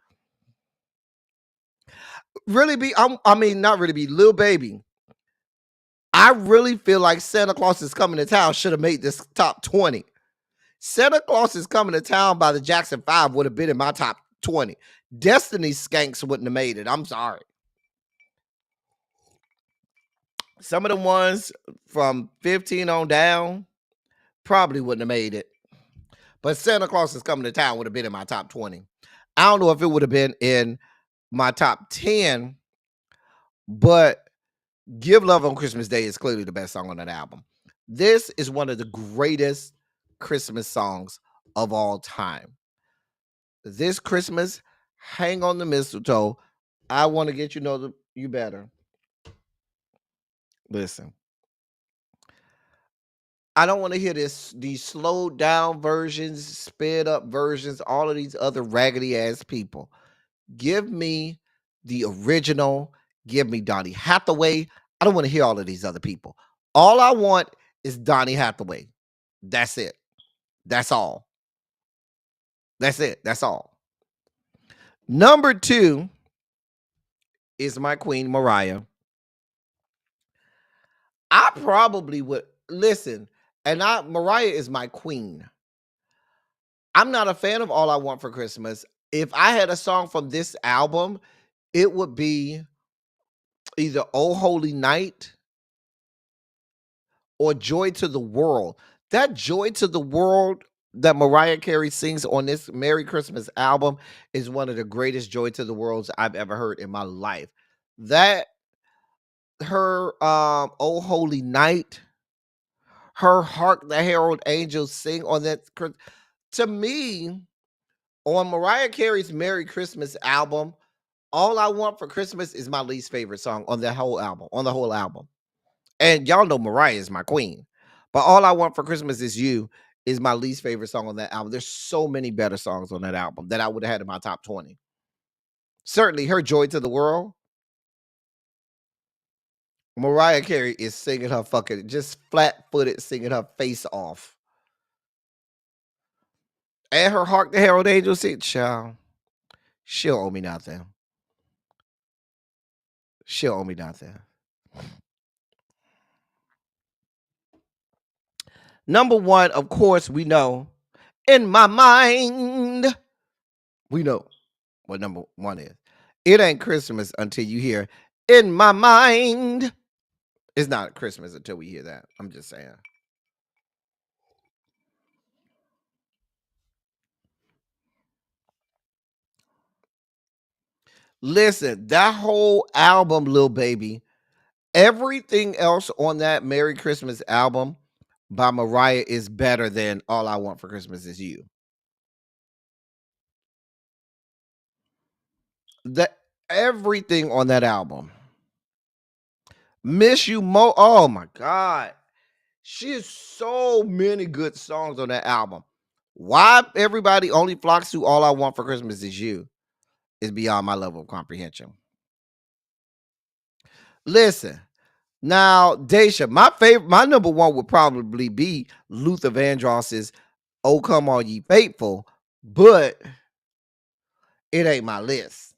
S1: Not really be Lil Baby. I really feel like Santa Claus Is Coming to Town should have made this top 20. Santa Claus Is Coming to Town by the Jackson 5 would have been in my top 20. Destiny Skanks wouldn't have made it. I'm sorry. Some of the ones from 15 on down probably wouldn't have made it. But Santa Claus Is Coming to Town would have been in my top 20. I don't know if it would have been in my top 10, but Give Love on Christmas Day is clearly the best song on that album. This is one of the greatest Christmas songs of all time. This Christmas, Hang on the Mistletoe. I want to get you better. Listen. I don't want to hear these slowed down versions, sped up versions, all of these other raggedy ass people. Give me the original. Give me Donny Hathaway. I don't want to hear all of these other people. All I want is Donny Hathaway. That's it. That's all. That's it. That's all. Number 2 is my queen, Mariah. I probably would listen, and Mariah is my queen. I'm not a fan of All I Want for Christmas. If I had a song from this album, it would be either Oh Holy Night or Joy to the World. That Joy to the World that Mariah Carey sings on this Merry Christmas album is one of the greatest Joy to the Worlds I've ever heard in my life. Her Oh Holy Night, her Hark the Herald Angels Sing on that. To me, on Mariah Carey's Merry Christmas album, All I Want for Christmas is my least favorite song on the whole album. And y'all know Mariah is my queen. But All I Want for Christmas Is You is my least favorite song on that album. There's so many better songs on that album that I would have had in my top 20. Certainly her Joy to the World. Mariah Carey is singing her fucking just flat-footed, singing her face off. And her Hark the Herald Angels said, child, she'll owe me nothing. She'll owe me nothing. Number one, of course, we know. In my mind, we know what number one is. It ain't Christmas until you hear in my mind. It's not Christmas until we hear that. I'm just saying. Listen, that whole album, Lil Baby, everything else on that Merry Christmas album by Mariah is better than All I Want for Christmas Is You. That everything on that album. Miss You Mo. Oh my God. She has so many good songs on that album. Why everybody only flocks to All I Want for Christmas Is You is beyond my level of comprehension. Listen, now, Daisha, my number one would probably be Luther Vandross's "Oh Come All Ye Faithful," but it ain't my list.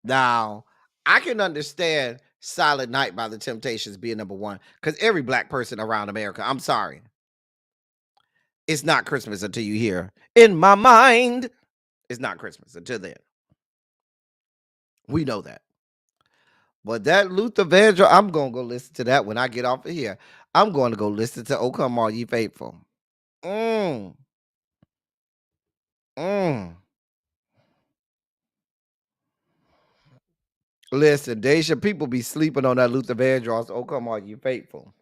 S1: Now, I can understand "Silent Night" by the Temptations being number one because every black person around America, I'm sorry, it's not Christmas until you hear "In My Mind." It's not Christmas until then. We know that. But that Luther Vandross, I'm gonna go listen to that when I get off of here. I'm going to go listen to "Oh Come All Ye Faithful." Mm. Mm. Listen, Deja, people be sleeping on that Luther Vandross. "Oh Come All You Faithful."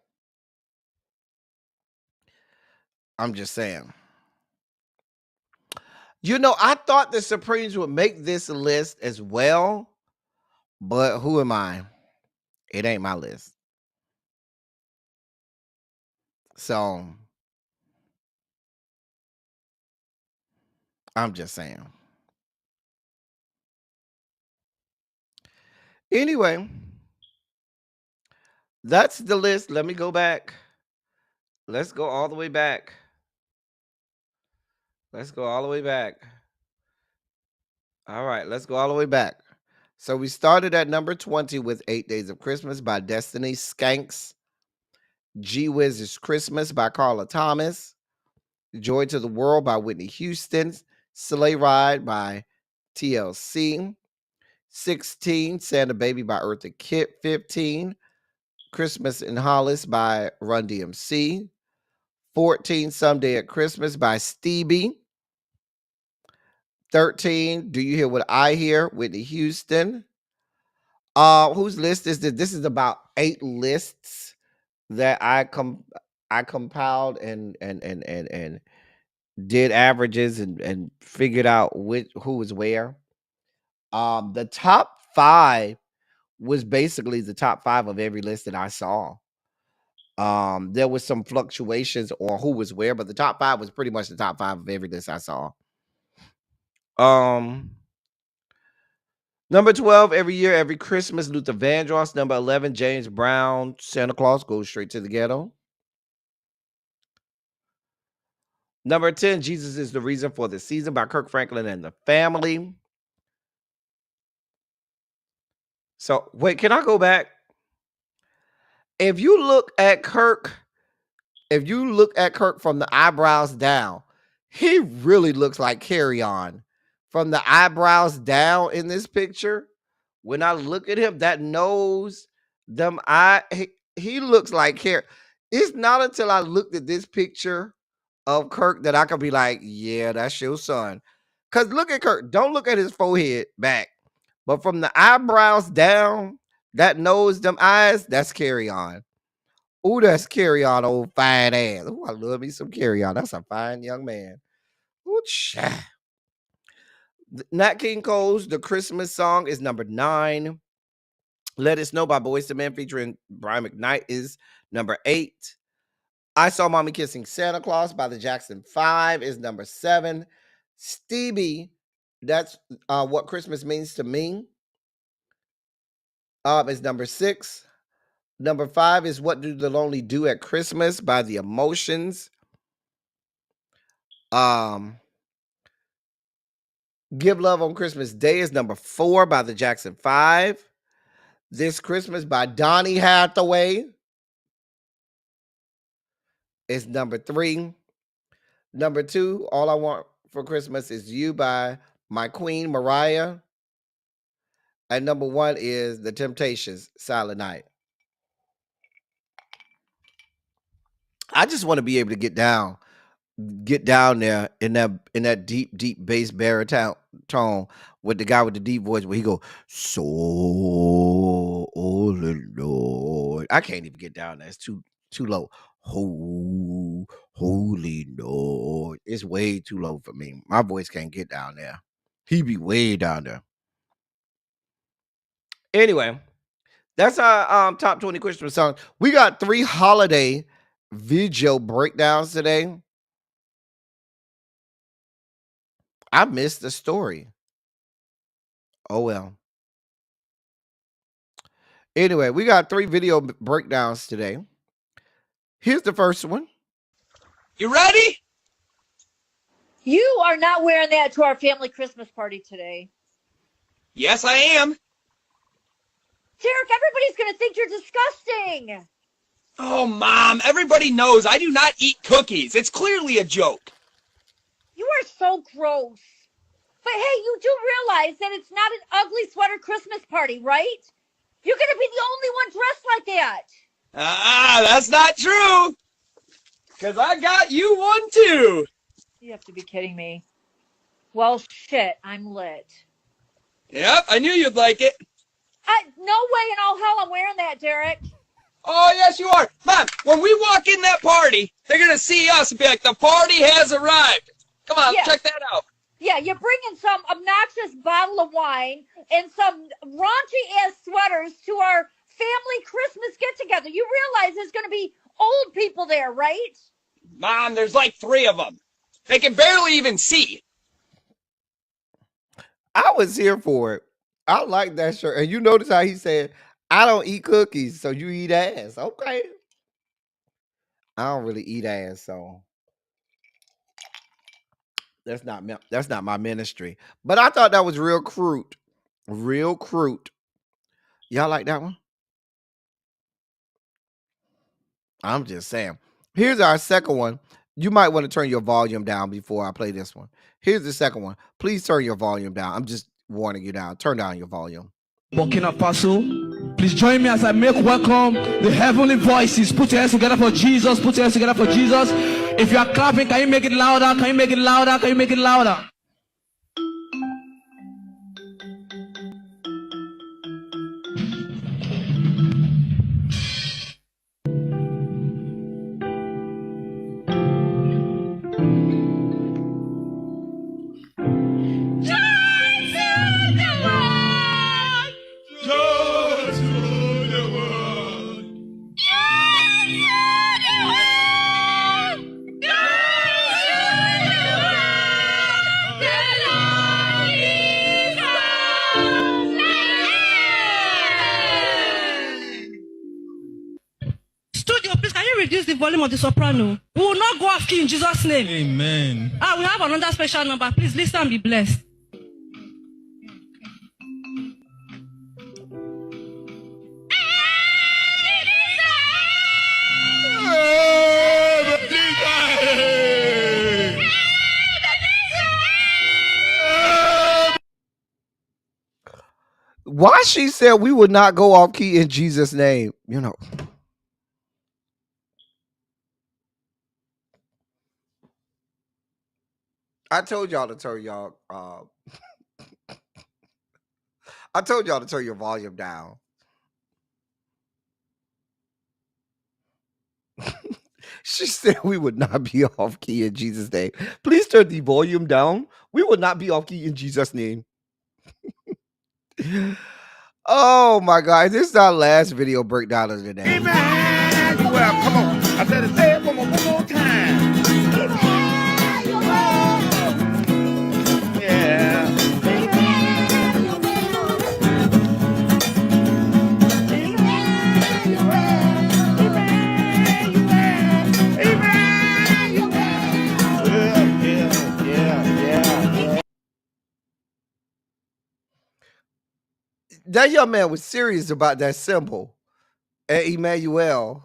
S1: I'm just saying. You know, I thought the Supremes would make this list as well, but who am I? It ain't my list. So I'm just saying. Anyway, that's the list. Let me go back. Let's go all the way back. Let's go all the way back. All right, let's go all the way back. So we started at number 20 with 8 Days of Christmas by Destiny Skanks. Gee Whiz is Christmas by Carla Thomas. Joy to the World by Whitney Houston. Sleigh Ride by TLC. 16, Santa Baby by Eartha Kitt. 15, Christmas in Hollis by Run DMC. 14, Someday at Christmas by Stevie. 13, Do You Hear What I Hear? Whitney Houston. Whose list is this? This is about 8 lists that I compiled and did averages and figured out who was where. The top 5 was basically the top 5 of every list that I saw. There was some fluctuations on who was where, but the top 5 was pretty much the top 5 of every list I saw. Number 12, Every Year, Every Christmas, Luther Vandross. Number 11, James Brown, Santa Claus Goes Straight to the Ghetto. Number 10, Jesus is the Reason for the Season by Kirk Franklin and the Family. So, wait, can I go back? If you look at Kirk from the eyebrows down, he really looks like Carry On. From the eyebrows down in this picture, when I look at him, that nose, he looks like Carry. It's not until I looked at this picture of Kirk that I could be like, yeah, that's your son. Because look at Kirk. Don't look at his forehead back. But from the eyebrows down, that nose, them eyes, that's Carry On. Ooh, that's Carry On, old fine ass. Ooh, I love me some Carry On. That's a fine young man. Ooh, child. Nat King Cole's The Christmas Song is number 9. Let It Snow by Boyz II Men featuring Brian McKnight is number 8. I Saw Mommy Kissing Santa Claus by the Jackson 5 is number 7. Stevie, that's What Christmas Means to Me, is number 6. Number 5 is What Do the Lonely Do at Christmas by The Emotions. Um, Give Love on Christmas Day is number 4 by the Jackson 5. This Christmas by Donny Hathaway is number 3. Number 2, All I Want for Christmas Is You by my queen, Mariah. And number 1 is The Temptations, Silent Night. I just want to be able to get down there in that deep bass baritone tone with the guy with the deep voice where he go, so holy Lord. I can't even get down there. It's too low. Holy Lord. It's way too low for me. My voice can't get down there. He be way down there. Anyway, that's our top 20 Christmas songs. We got 3 holiday video breakdowns today. I missed the story. Oh well. Anyway, we got 3 video breakdowns today. Here's the first one.
S12: You ready?
S13: You are not wearing that to our family Christmas party today.
S12: Yes, I am.
S13: Derek, everybody's going to think you're disgusting.
S12: Oh, Mom, everybody knows I do not eat cookies. It's clearly a joke.
S13: You are so gross. But hey, you do realize that it's not an ugly sweater Christmas party, right? You're going to be the only one dressed like that.
S12: That's not true. Because I got you one, too.
S13: You have to be kidding me. Well, shit, I'm lit.
S12: Yep, I knew you'd like it.
S13: No way in all hell I'm wearing that, Derek.
S12: Oh, yes, you are. Mom, when we walk in that party, they're going to see us and be like, the party has arrived. Come on, check that out.
S13: Yeah, you're bringing some obnoxious bottle of wine and some raunchy-ass sweaters to our family Christmas get-together. You realize there's going to be old people there, right?
S12: Mom, there's like 3 of them. They can barely even see.
S1: I was here for it. I like that shirt. And you notice how he said, I don't eat cookies, so you eat ass. Okay. I don't really eat ass, so that's not my ministry. But I thought that was real crude. Real crude. Y'all like that one? I'm just saying. Here's our second one. You might want to turn your volume down before I play this one. Here's the second one. Please turn your volume down. I'm just warning you down. Turn down your volume.
S14: Burkina Faso, please join me as I make welcome the heavenly voices. Put your hands together for Jesus. Put your hands together for Jesus. If you are clapping, can you make it louder? Can you make it louder? Can you make it louder?
S15: Reduce the volume of the soprano. We will not go off key in Jesus' name.
S14: Amen.
S15: We have another special number. Please listen and be blessed.
S1: Why she said we would not go off key in Jesus' name? You know. I told y'all to turn y'all. I told y'all to turn your volume down. She said we would not be off key in Jesus' name. Please turn the volume down. We will not be off key in Jesus' name. Oh my God. This is our last video breakdown of the day.
S12: Emmanuel, come on. I said say it one more time. Yeah.
S1: That young man was serious about that symbol. And Emmanuel.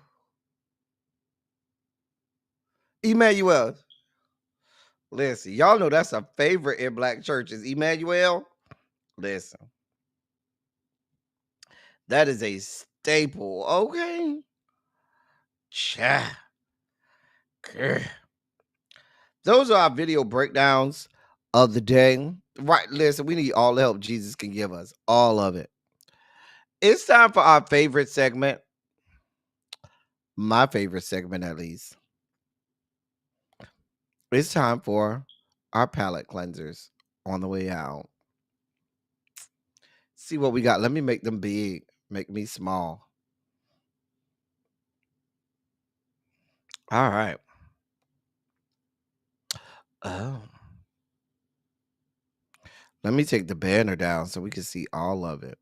S1: Listen, y'all know that's a favorite in black churches. Emmanuel. Listen, that is a staple. Okay. Cha. Grr. Those are our video breakdowns of the day. Right. Listen, we need all the help Jesus can give us. All of it. It's time for our favorite segment. My favorite segment, at least. It's time for our palate cleansers on the way out. See what we got. Let me make them big. Make me small. All right. Oh. Let me take the banner down so we can see all of it.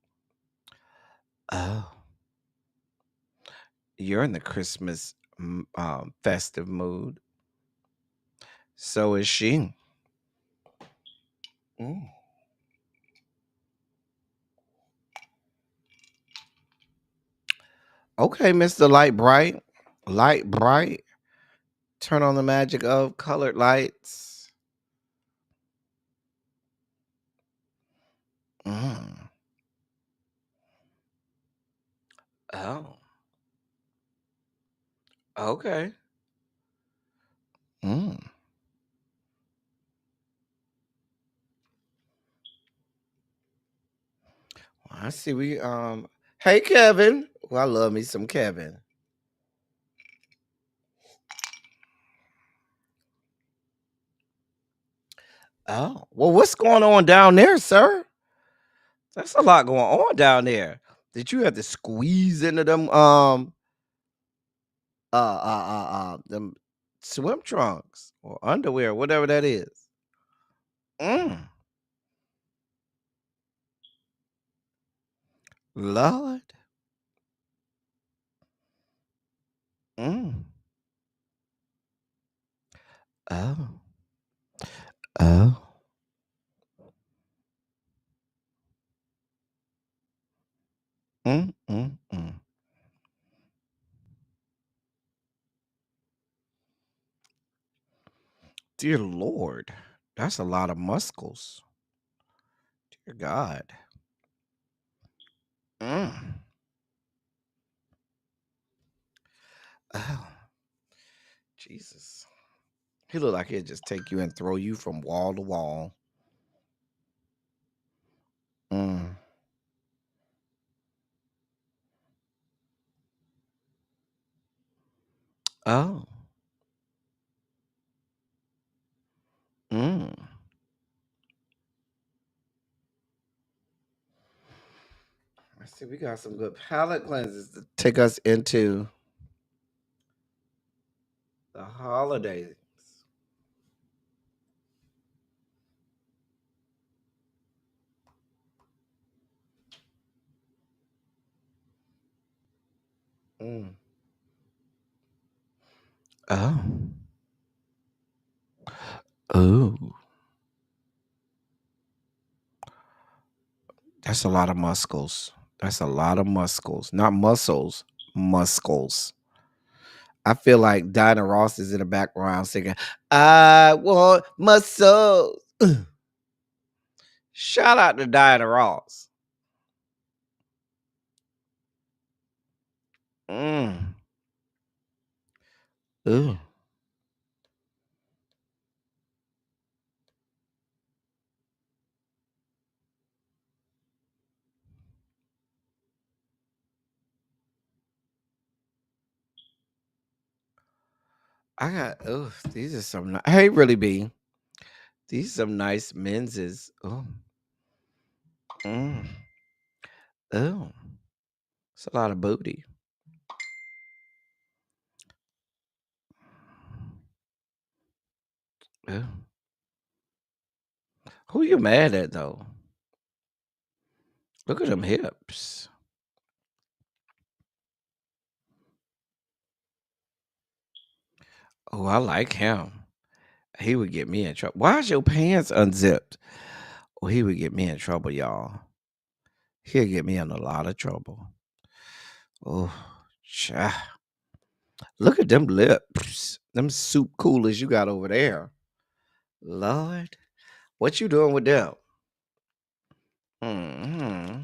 S1: Oh. You're in the Christmas festive mood. So is she. Mm. Okay, Mr. Light Bright. Light Bright. Turn on the magic of colored lights. Mm. Oh. Okay. Mm. I see we hey Kevin. Well, I love me some Kevin. Oh, well, what's going on down there, sir? That's a lot going on down there. Did you have to squeeze into them swim trunks or underwear, whatever that is? Mm. Lord. Mm. Oh. Oh. Mm, mm, mm. Dear Lord, that's a lot of muscles. Dear God. Mm. Oh, Jesus. He look like he'd just take you and throw you from wall to wall. Mm. Oh. Mm. I see we got some good palate cleanses to take us into the holidays. Mm. Oh. Oh. That's a lot of muscles. That's a lot of muscles. Not muscles, muscles. I feel like Dinah Ross is in the background singing, I want muscles. Shout out to Dinah Ross. Mm. Ooh. I got, oh, these are some, hey, really B. These are some nice menses. Oh. Mm. Oh. It's a lot of booty. Oh. Who you mad at though? Look at them hips. Oh, I like him. He would get me in trouble. Why is your pants unzipped? Oh, he would get me in trouble, y'all. He'll get me in a lot of trouble. Oh, cha. Look at them lips. Them soup coolers you got over there. Lord. What you doing with them? Hmm.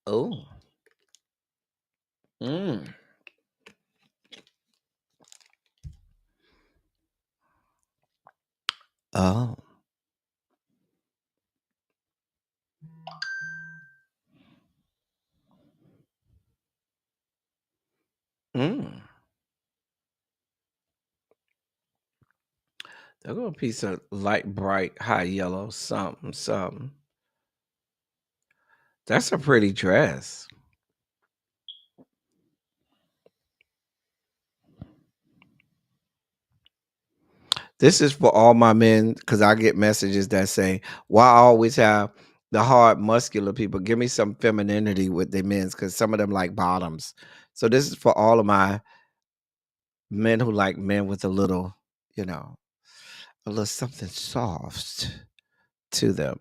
S1: Oh. Mm. Oh. Mm. They're going to piece of light, bright, high yellow, something, something. That's a pretty dress. This is for all my men because I get messages that say, why I always have the hard, muscular people? Give me some femininity with the men's because some of them like bottoms. So this is for all of my men who like men with a little, a little something soft to them.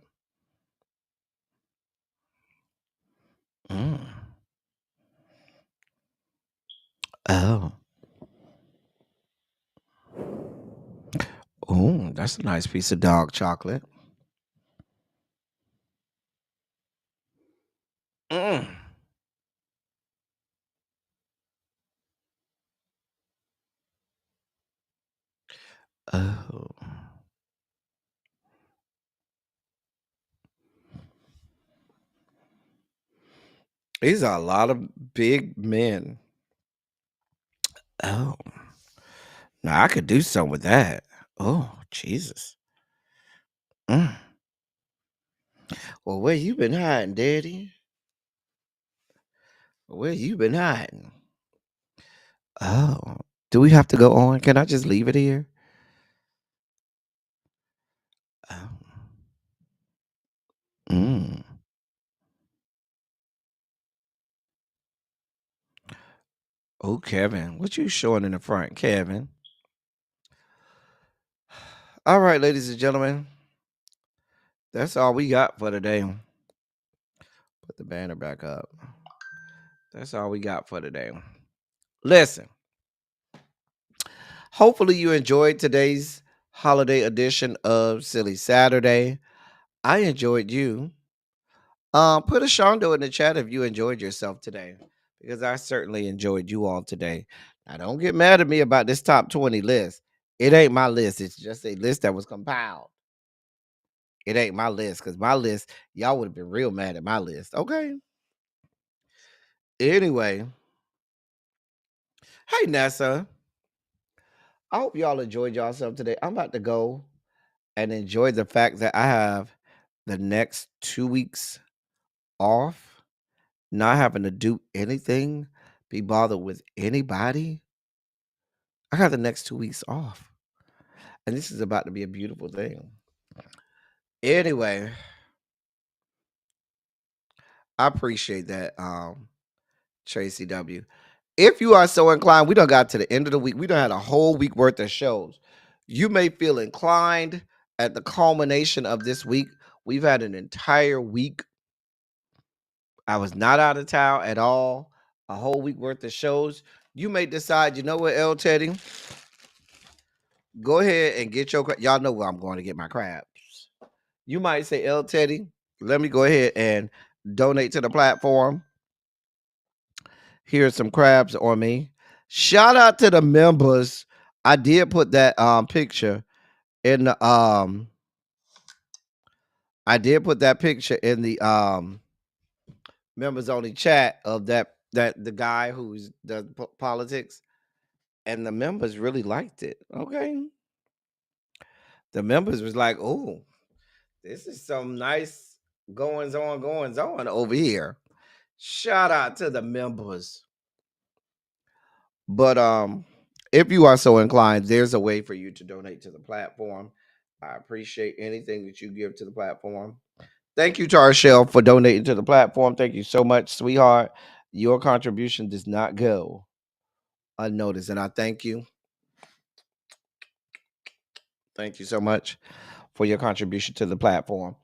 S1: Mm. Oh. Oh, that's a nice piece of dog chocolate. Mm. Oh. These are a lot of big men. Oh. Now I could do something with that. Oh, Jesus. Mm. Well, where you been hiding, Daddy? Where you been hiding? Oh. Do we have to go on? Can I just leave it here? Oh. Mm. Oh, Kevin. What you showing in the front, Kevin? All right, ladies and gentlemen. That's all we got for today. Put the banner back up. That's all we got for today. Listen. Hopefully you enjoyed today's holiday edition of Silly Saturday. I enjoyed you. Put a shondo in the chat if you enjoyed yourself today, because I certainly enjoyed you all today. Now, don't get mad at me about this top 20 list. It ain't my list. It's just a list that was compiled. It ain't my list, because my list, y'all would have been real mad at my list. Okay. Anyway, hey, Nessa. I hope y'all enjoyed yourself today. I'm about to go and enjoy the fact that I have the next 2 weeks off, not having to do anything, be bothered with anybody. I got the next 2 weeks off. And this is about to be a beautiful thing. Anyway, I appreciate that, Tracy W. If you are so inclined, we done got to the end of the week. We done had a whole week worth of shows. You may feel inclined at the culmination of this week. We've had an entire week. I was not out of town at all. A whole week worth of shows. You may decide, you know what, L Teddy? Go ahead and get your y'all know where I'm going to get my crabs. You might say, L Teddy, let me go ahead and donate to the platform. Here's some crabs on me. Shout out to the members. I did put that picture in the I did put that picture in the members only chat of that the guy who's does politics, and the members really liked it. Okay. The members was like, oh, this is some nice goings on over here. Shout out to the members. But if you are so inclined, there's a way for you to donate to the platform. I appreciate anything that you give to the platform. Thank you to Arshell for donating to the platform. Thank you so much, sweetheart. Your contribution does not go unnoticed, and I thank you. Thank you so much for your contribution to the platform.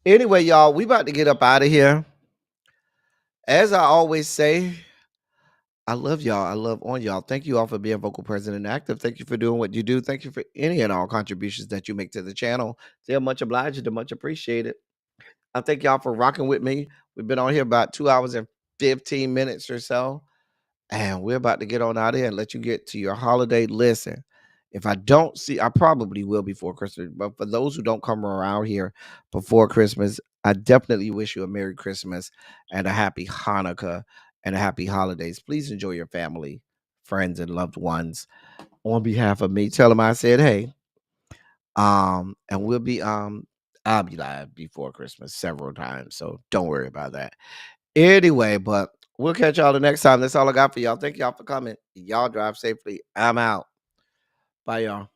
S1: Anyway, y'all, we about to get up out of here. As I always say, I love y'all. I love on y'all. Thank you all for being vocal, present, and active. Thank you for doing what you do. Thank you for any and all contributions that you make to the channel. They're much obliged. They're much appreciated. I thank y'all for rocking with me. We've been on here about 2 hours and 15 minutes or so. And we're about to get on out of here and let you get to your holiday. Listen, if I don't see, I probably will before Christmas. But for those who don't come around here before Christmas, I definitely wish you a Merry Christmas and a Happy Hanukkah and a Happy Holidays. Please enjoy your family, friends, and loved ones. On behalf of me, tell them I said, hey. And we'll be I'll be live before Christmas several times, so don't worry about that. Anyway, but we'll catch y'all the next time. That's all I got for y'all. Thank y'all for coming. Y'all drive safely. I'm out. Bye, y'all.